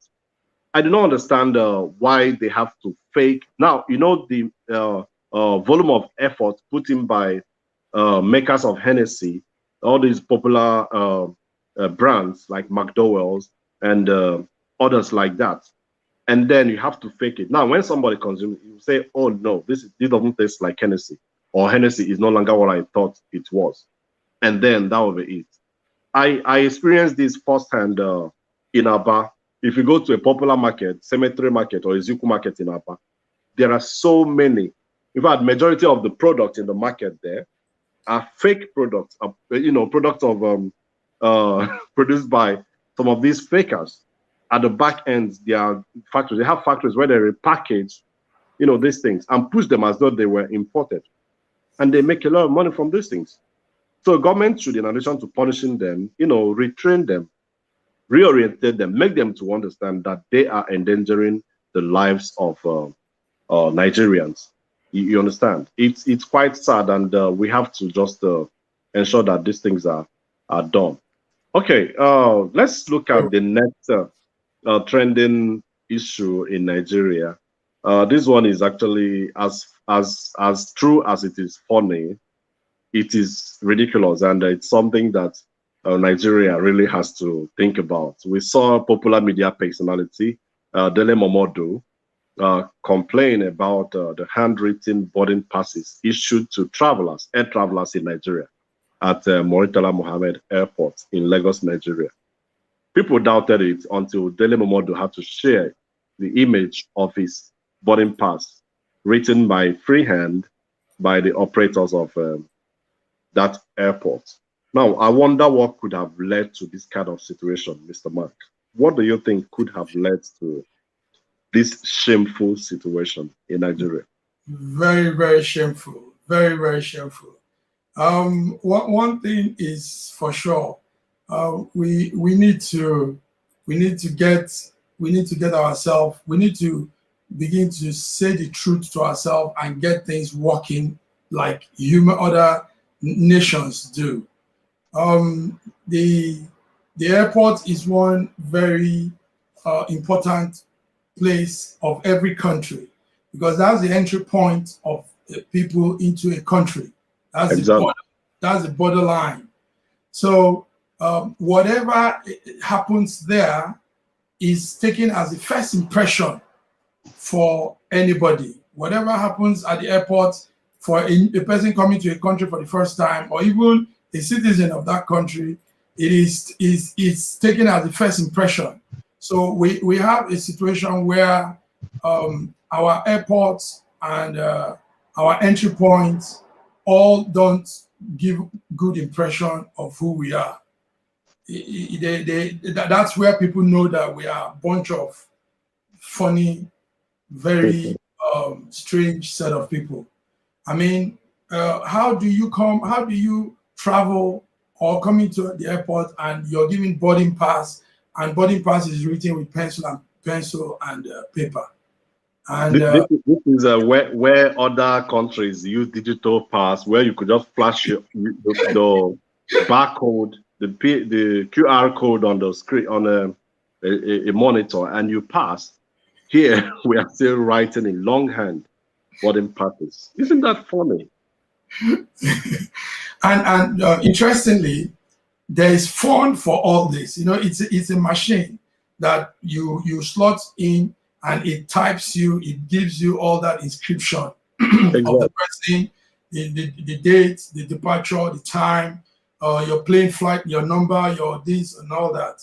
I do not understand why they have to fake. Now, you know, the volume of effort put in by makers of Hennessy, all these popular brands like McDowell's and others like that. And then you have to fake it. Now, when somebody consumes it, you say, oh no, this doesn't taste like Hennessy, or Hennessy is no longer what I thought it was. And then that will be it. I experienced this firsthand in Aba. If you go to a popular market, Cemetery Market or Ezeku Market in Aba, there are so many. In fact, majority of the products in the market there are fake products, products of produced by some of these fakers. At the back end, they are factories. They have factories where they repackage, these things and push them as though they were imported, and they make a lot of money from these things. So government should, in addition to punishing them, retrain them, reorientate them, make them to understand that they are endangering the lives of Nigerians. You understand? It's quite sad, and we have to just ensure that these things are done. Okay, let's look at the next trending issue in Nigeria. This one is actually as true as it is funny. It is ridiculous, and it's something that Nigeria really has to think about. We saw popular media personality Dele Momodu complain about the handwritten boarding passes issued to air travelers in Nigeria at Muritala Mohammed Airport in Lagos, Nigeria. People doubted it until Dele Momodu had to share the image of his boarding pass written by freehand by the operators of that airport. Now, I wonder what could have led to this kind of situation, Mr. Mark. What do you think could have led to this shameful situation in Nigeria? Very, very shameful. Very, very shameful. One thing is for sure. We need to get ourselves. We need to begin to say the truth to ourselves and get things working like other nations do. The airport is one very important place of every country, because that's the entry point of people into a country. That's exactly. That's the borderline. So whatever happens there is taken as the first impression for anybody. Whatever happens at the airport for a person coming to a country for the first time, or even a citizen of that country, it's taken as the first impression. So we have a situation where our airports and our entry points all don't give good impression of who we are. That's where people know that we are a bunch of funny, very strange set of people. I mean, how do you travel or come into the airport and you're giving boarding pass, and boarding pass is written with pencil and paper? And this is where other countries use digital pass, where you could just flash the barcode, the QR code on the screen on a monitor, and you pass. Here we are still writing in longhand boarding passes. Isn't that funny? and interestingly, there is font for all this. It's a machine that you slot in, and it types it gives you all that inscription Exactly. of the person, the date, the departure, the time, your plane flight, your number, your this and all that.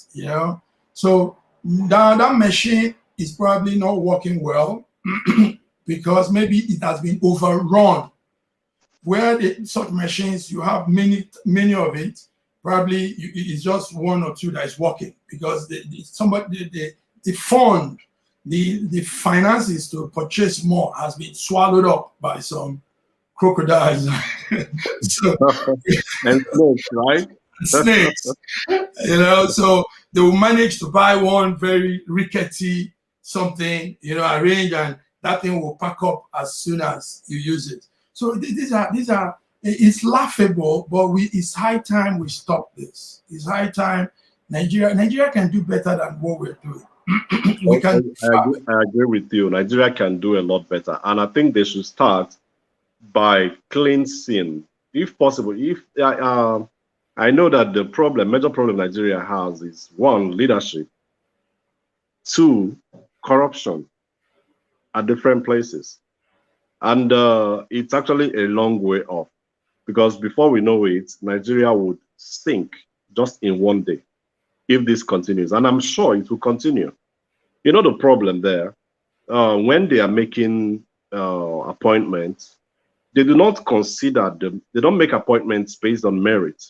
So that machine is probably not working well because maybe it has been overrun. Where such machines, you have many of it, probably it's just one or two that is working, because the fund, the finances to purchase more has been swallowed up by some crocodiles. So, and snakes, right? Snakes. So they will manage to buy one very rickety something, arrange, and that thing will pack up as soon as you use it. So these are it's laughable, but it's high time we stop this. It's high time Nigeria can do better than what we're doing. We can. I agree with you. Nigeria can do a lot better, and I think they should start by cleansing, if possible. If I know that the major problem Nigeria has is one, leadership, two, corruption at different places, and it's actually a long way off, because before we know it, Nigeria would sink just in one day if this continues, and I'm sure it will continue. You know the problem there, when they are making appointments, they do not consider them. They don't make appointments based on merit.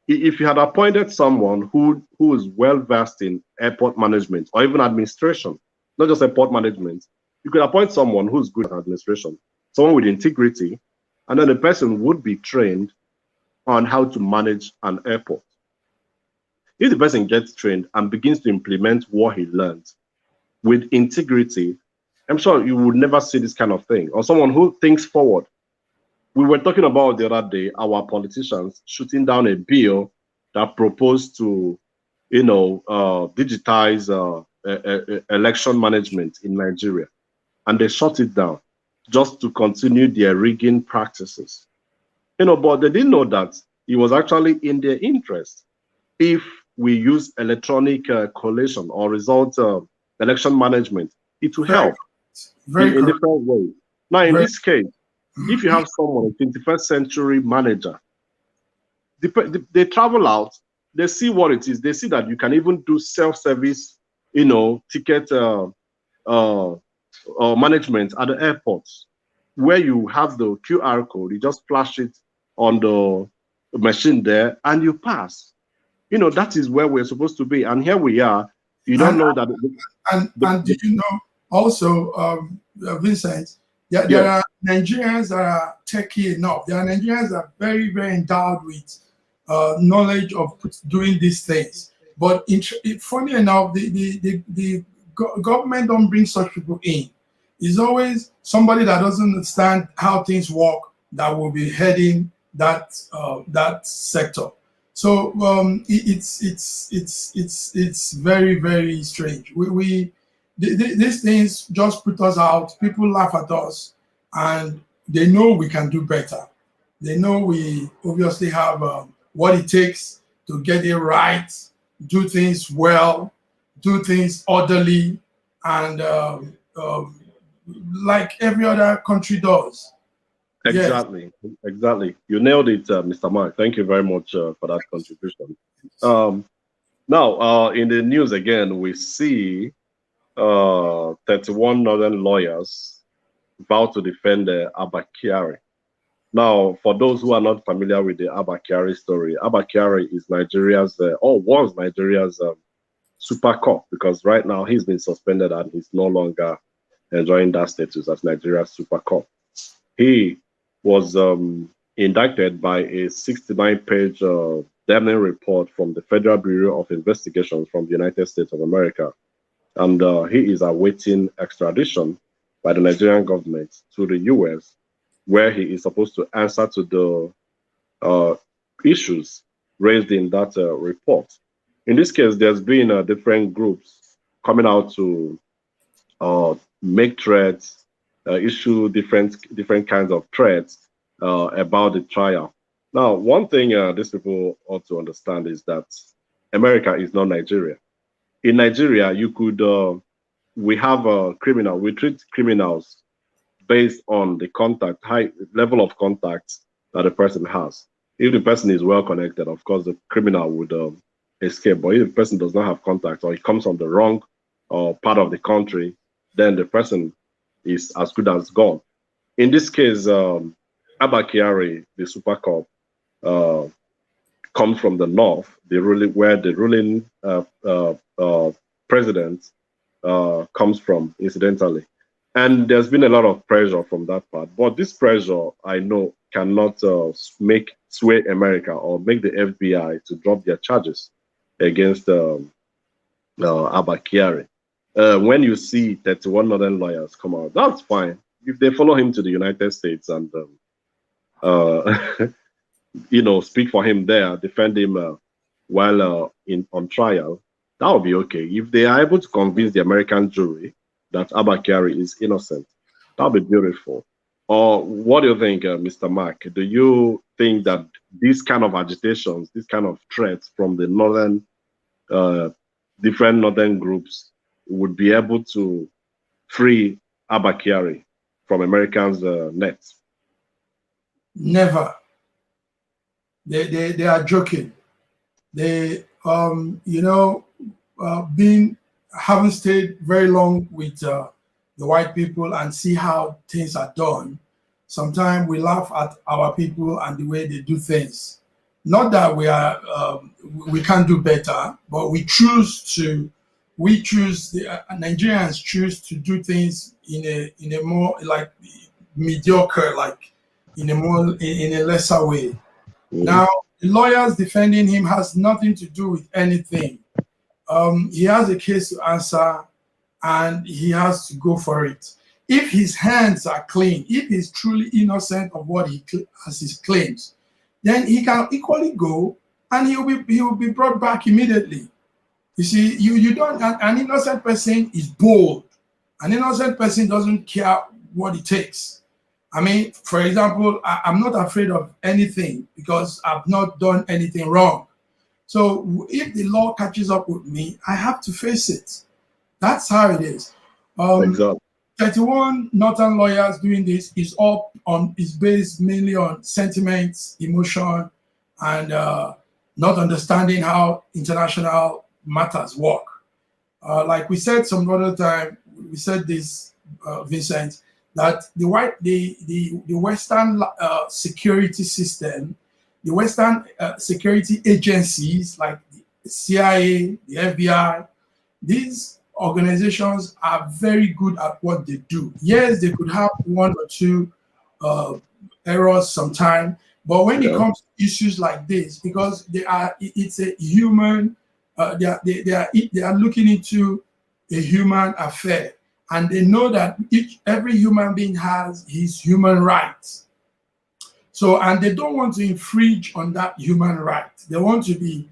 If you had appointed someone who is well versed in airport management or even administration, not just airport management, you could appoint someone who's good at administration, someone with integrity, and then the person would be trained on how to manage an airport. If the person gets trained and begins to implement what he learned with integrity, I'm sure you would never see this kind of thing. Or someone who thinks forward. We were talking about the other day, our politicians shooting down a bill that proposed to, digitize election management in Nigeria. And they shut it down just to continue their rigging practices. But they didn't know that it was actually in their interest if we use electronic collation or result election management. It will help in different ways. Now, in this case, if you have someone, a 21st century manager, they travel out, they see what it is. They see that you can even do self-service, ticket management at the airports, where you have the QR code. You just flash it on the machine there, and you pass. That is where we're supposed to be. And here we are. You don't know that. And did you know also, Vincent, there are Nigerians that are techy enough. There are Nigerians that are very, very endowed with knowledge of doing these things. But funny enough, the government don't bring such people in. It's always somebody that doesn't understand how things work that will be heading that sector. So it's very, very strange. These things just put us out. People laugh at us, and they know we can do better. They know we obviously have what it takes to get it right, do things well, do things orderly, and like every other country does. Exactly, yes. Exactly. You nailed it, Mr. Mark. Thank you very much for that contribution. Now, in the news again, we see 31 northern lawyers about to defend Abba Kyari. Now, for those who are not familiar with the Abba Kyari story, Abba Kyari is Nigeria's, or was Nigeria's super cop, because right now he's been suspended and he's no longer enjoying that status as Nigeria's super cop. He was indicted by a 69-page damning report from the Federal Bureau of Investigations from the United States of America. And he is awaiting extradition by the Nigerian government to the US, where he is supposed to answer to the issues raised in that report. In this case, there's been different groups coming out to make threats, issue different kinds of threats about the trial. Now, one thing these people ought to understand is that America is not Nigeria. In Nigeria, you could we have a criminal. We treat criminals based on the high level of contact that the person has. If the person is well connected, of course, the criminal would escape. But if the person does not have contact, or he comes from the wrong part of the country, then the person is as good as gone. In this case, Abba Kyari, the super cop, comes from the north, where the ruling president comes from, incidentally. And there's been a lot of pressure from that part. But this pressure, I know, cannot sway America or make the FBI to drop their charges against Abba Kyari. when you see 31 northern lawyers come out, that's fine. If they follow him to the United States and speak for him there, defend him while on trial, that would be okay. If they are able to convince the American jury that Abba Kyari is innocent, that would be beautiful. Or what do you think, Mr. Mark? Do you think that these kind of agitations, these kind of threats from the northern, different northern groups would be able to free Abba Kyari from Americans' nets? Never. They are joking. They haven't stayed very long with the white people and see how things are done. Sometimes we laugh at our people and the way they do things. Not that we can't do better, but the Nigerians choose to do things in a more like mediocre, like in a lesser way. Now, the lawyers defending him has nothing to do with anything. He has a case to answer, and he has to go for it. If his hands are clean, if he's truly innocent of what he has his claims, then he can equally go, and he will be brought back immediately. You see, you don't. An innocent person is bold. An innocent person doesn't care what it takes. I mean, for example, I'm not afraid of anything because I've not done anything wrong. So if the law catches up with me, I have to face it. That's how it is. Exactly. 31 northern lawyers doing this is based mainly on sentiments, emotion, and not understanding how international matters work. Like we said some other time, we said this, Vincent, that the Western security system, the Western security agencies like the CIA, the FBI, these organizations are very good at what they do. Yes, they could have one or two errors sometime, but when it comes to issues like this, because it's a human, they are looking into a human affair, and they know that every human being has his human rights. So, and they don't want to infringe on that human right. They want to be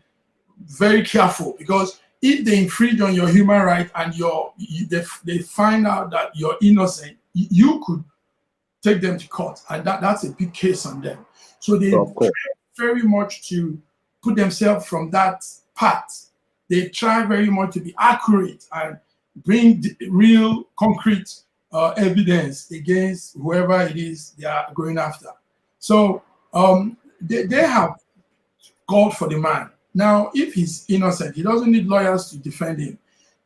very careful, because if they infringe on your human right and they find out that you're innocent, you could take them to court, and that's a big case on them. So they try very much to put themselves from that path. They try very much to be accurate and bring real concrete evidence against whoever it is they are going after. So they have called for the man. Now, if he's innocent, he doesn't need lawyers to defend him.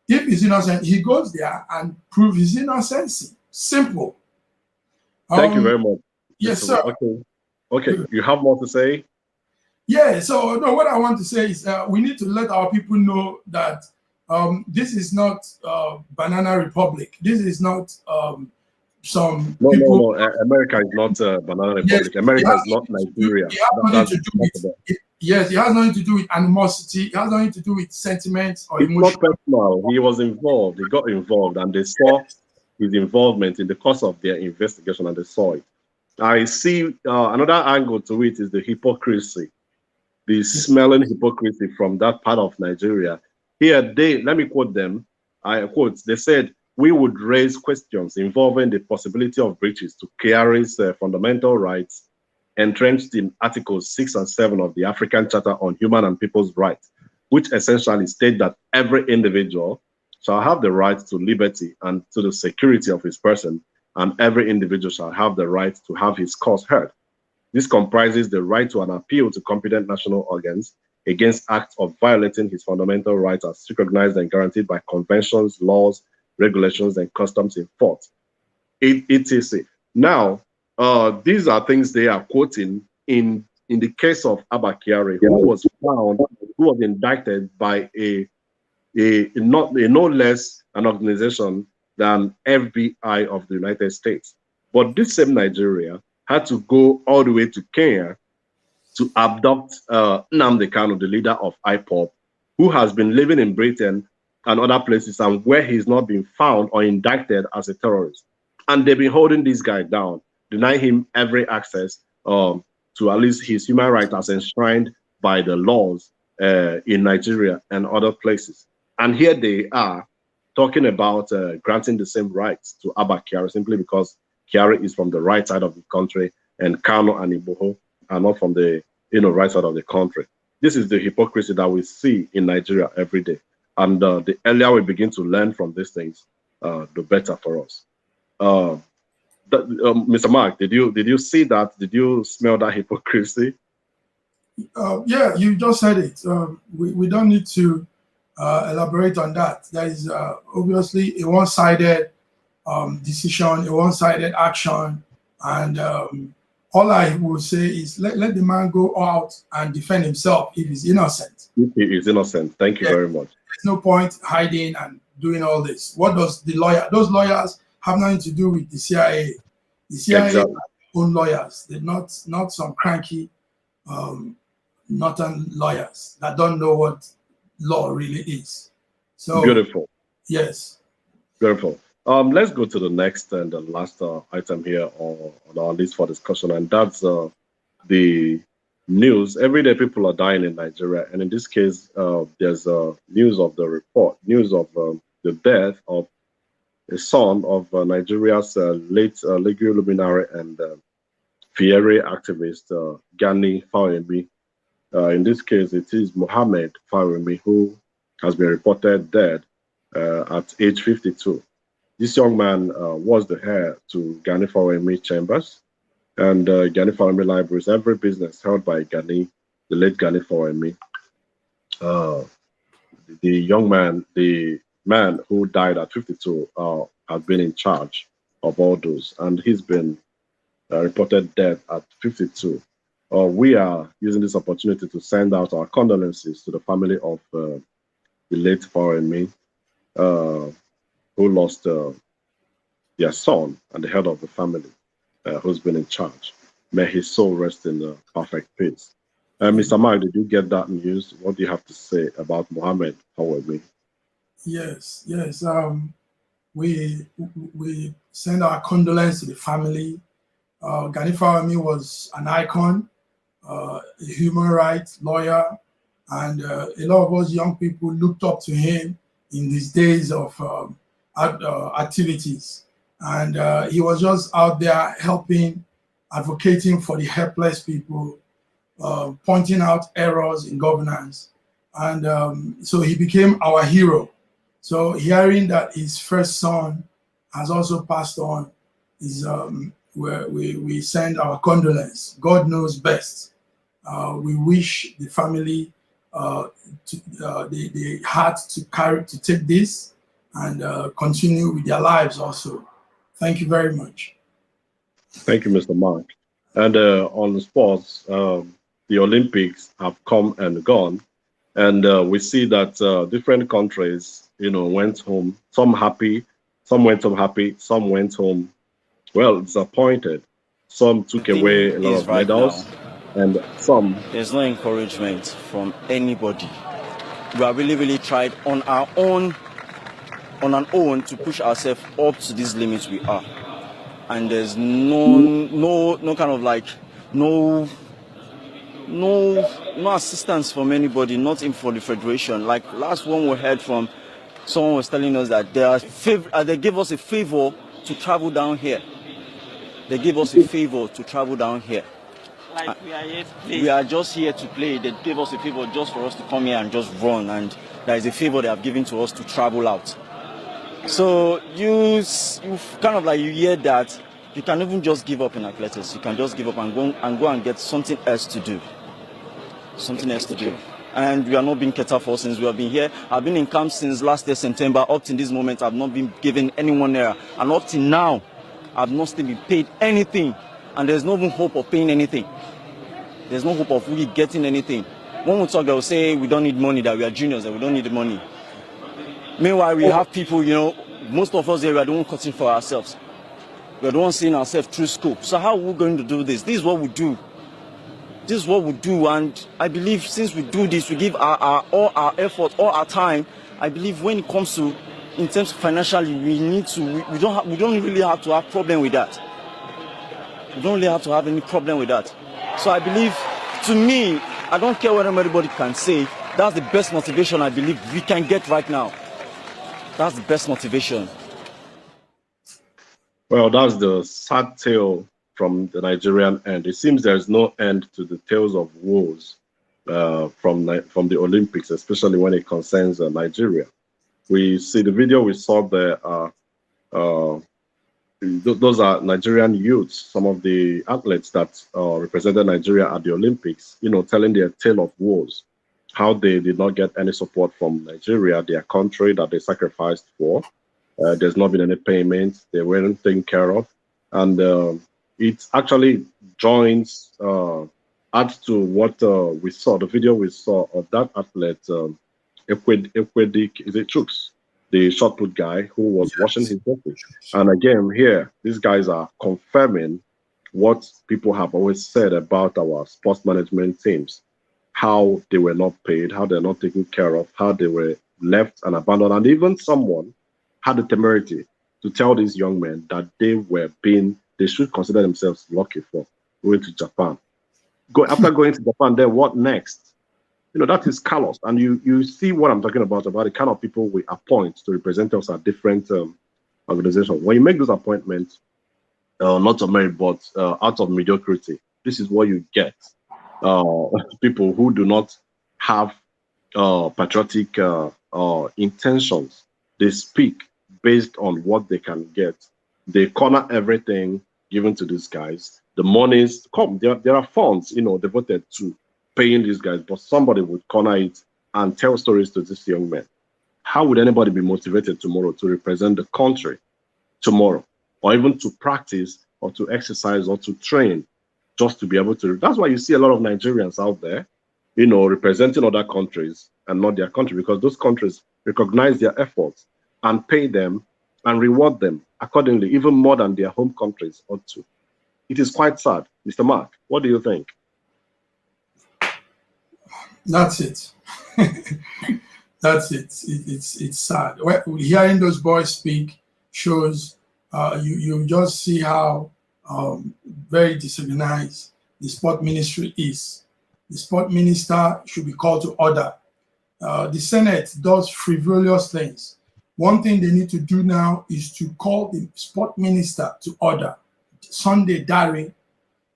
If he's innocent, he goes there and proves his innocence. Simple. Thank you very much. Yes, sir. Okay. You have more to say? Yeah. So, no, what I want to say is we need to let our people know that this is not Banana Republic. This is not some people. No. America is not Banana Republic. Yes, America is not Nigeria. Yes, it has nothing to do with animosity. It has nothing to do with sentiments or emotion. It's not personal. He was involved. He got involved, and they saw his involvement in the course of their investigation, and they saw it. I see another angle to it is the hypocrisy, the smelling hypocrisy from that part of Nigeria. Here, let me quote them. I quote, they said, "We would raise questions involving the possibility of breaches to Kyari's fundamental rights entrenched in Articles 6 and 7 of the African Charter on Human and People's Rights, which essentially state that every individual shall have the right to liberty and to the security of his person, and every individual shall have the right to have his cause heard. This comprises the right to an appeal to competent national organs against acts of violating his fundamental rights as recognized and guaranteed by conventions, laws, regulations, and customs in force, etc." Now, these are things they are quoting in the case of Abba Kyari, who was indicted by a no less an organization than FBI of the United States. But this same Nigeria had to go all the way to Kenya to abduct Nnamdi Kanu, the leader of IPOB, who has been living in Britain and other places, and where he's not been found or indicted as a terrorist. And they've been holding this guy down, denying him every access to at least his human rights as enshrined by the laws in Nigeria and other places. And here they are talking about granting the same rights to Abba Kyari simply because Kyari is from the right side of the country and Kano and Igboho are not from the right side of the country. This is the hypocrisy that we see in Nigeria every day. And the earlier we begin to learn from these things, the better for us. Mr. Mark, did you see that? Did you smell that hypocrisy? Yeah, you just said it. We don't need to elaborate on that. There is obviously a one-sided decision, a one-sided action, and all I will say is let the man go out and defend himself if he's innocent. If he is innocent, thank you very much. There's no point hiding and doing all this. What does the lawyer? Those lawyers have nothing to do with the CIA. The CIA Exactly. own lawyers. They're not some cranky northern lawyers that don't know what law really is. So Beautiful. yes. Beautiful. Let's go to the next and the last item here on our list for discussion, and that's the news. Every day people are dying in Nigeria, and in this case, there's news of the the death of a son of Nigeria's late legal luminary and Fieri activist, Gani Fawemi. In this case, it is Mohammed Fawemi, who has been reported dead at age 52. This young man was the heir to Gani Fawemi Chambers and Gani Fawemi Libraries, every business held by Gani, the late Gani Fawemi. The man who died at 52 had been in charge of all those, and he's been reported dead at 52. We are using this opportunity to send out our condolences to the family of the late Fawemi, who lost their son and the head of the family, who's been in charge. May his soul rest in perfect peace. Mr. Mark, did you get that news? What do you have to say about Mohammed Fawemi? Yes. We send our condolences to the family. Gani Fawemi was an icon, a human rights lawyer, and a lot of us young people looked up to him in these days of activities. And he was just out there helping, advocating for the helpless people, pointing out errors in governance. And so he became our hero. So hearing that his first son has also passed on is where we send our condolence. God knows best. We wish the family the heart to take this and continue with their lives also. Thank you very much. Thank you, Mr. Mark. And on the sports, the Olympics have come and gone, and we see that different countries, went home. Some happy, some went home happy, some went home, well, disappointed. Some took away a lot of medals, and some. There's no encouragement from anybody. We have really tried on our own to push ourselves up to these limits we are, and there's no kind of like no assistance from anybody, not even for the federation. Like last one we heard from, someone was telling us that they gave us a favor to travel down here. They gave us a favor to travel down here. Like we are here to play. We are just here to play. They gave us a favor just for us to come here and just run, and there is a favor they have given to us to travel out. So you kind of like, you hear that you can even just give up in athletics. You can just give up and go and get something else to do. Something else to do. And we are not being catered for since we have been here. I've been in camp since last year, September. Up to this moment, I've not been given anyone there. And up to now, I've not still been paid anything. And there's no even hope of paying anything. There's no hope of really getting anything. When we talk, they'll say we don't need money, that we are juniors, that we don't need the money. Meanwhile, we have people, most of us here, we are the ones cutting for ourselves. We are the ones seeing ourselves through school. So how are we going to do this? This is what we do. This is what we do, and I believe since we do this, we give all our effort, all our time, I believe when it comes to, in terms of financially, we don't really have to have problem with that. We don't really have to have any problem with that. So I believe, to me, I don't care what anybody can say. That's the best motivation I believe we can get right now. That's the best motivation. Well, that's the sad tale from the Nigerian end. It seems there's no end to the tales of woes from the Olympics, especially when it concerns Nigeria. We see the video we saw there. Those are Nigerian youths, some of the athletes that represented Nigeria at the Olympics, you know, telling their tale of woes, how they did not get any support from Nigeria, their country that they sacrificed for. There's not been any payment, they weren't taken care of. And it actually joins, adds to what we saw, the video we saw of that athlete, Ekwedik, is it Chuks? The shot put guy who was washing his dishes. And again, here, these guys are confirming what people have always said about our sports management teams, how they were not paid, how they're not taken care of, how they were left and abandoned. And even someone had the temerity to tell these young men that they should consider themselves lucky for going to Japan. After going to Japan, then what next? You know, that is callous. And you see what I'm talking about the kind of people we appoint to represent us at different organizations. When you make those appointments, not of merit, but out of mediocrity, this is what you get. People who do not have patriotic intentions. They speak based on what they can get. They corner everything given to these guys. The monies come. There are funds, you know, devoted to paying these guys, but somebody would corner it and tell stories to these young men. How would anybody be motivated tomorrow to represent the country tomorrow, or even to practice or to exercise or to train just to be able to? That's why you see a lot of Nigerians out there, you know, representing other countries and not their country, because those countries recognize their efforts and pay them and reward them accordingly, even more than their home countries ought to. It is quite sad. Mr. Mark, what do you think? That's it. That's it. It's sad. Hearing those boys speak shows you just see how very disorganized the sport ministry is. The sport minister should be called to order. The Senate does frivolous things. One thing they need to do now is to call the sport minister to order. Sunday Dare,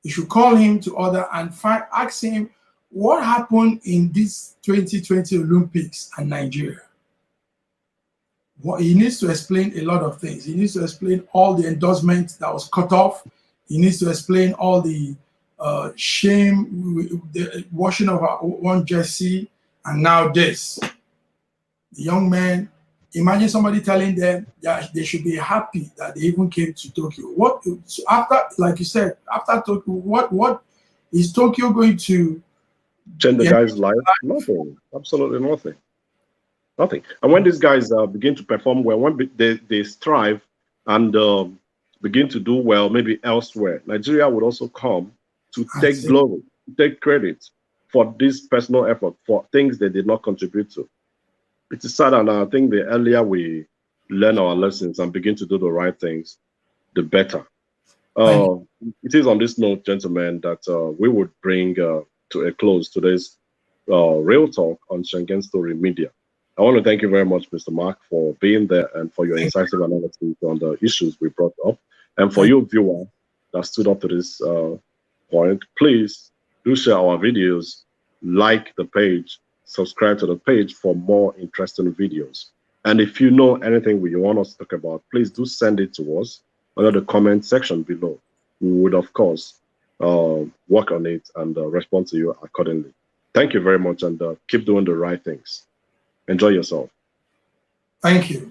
you should call him to order and ask him what happened in this 2020 Olympics and Nigeria. He needs to explain a lot of things. He needs to explain all the endorsements that was cut off. He needs to explain all the shame, the washing of our one jersey, and now this. The young men, imagine somebody telling them that they should be happy that they even came to Tokyo. What after, like you said, after Tokyo, what is Tokyo going to change the guy's life? Nothing. Absolutely nothing. Nothing. And when these guys begin to perform well, when they strive and begin to do well, maybe elsewhere, Nigeria would also come to take glory, take credit for this personal effort, for things they did not contribute to. It is sad, and I think the earlier we learn our lessons and begin to do the right things, the better. It is on this note, gentlemen, that we would bring to a close today's Real Talk on Shengen Story Media. I want to thank you very much, Mr. Mark, for being there and for your incisive analysis on the issues we brought up. And for you, viewer, that stood up to this point, please do share our videos, like the page, subscribe to the page for more interesting videos. And if you know anything you want us to talk about, please do send it to us under the comment section below. We would, of course, work on it and respond to you accordingly. Thank you very much, and keep doing the right things. Enjoy yourself. Thank you.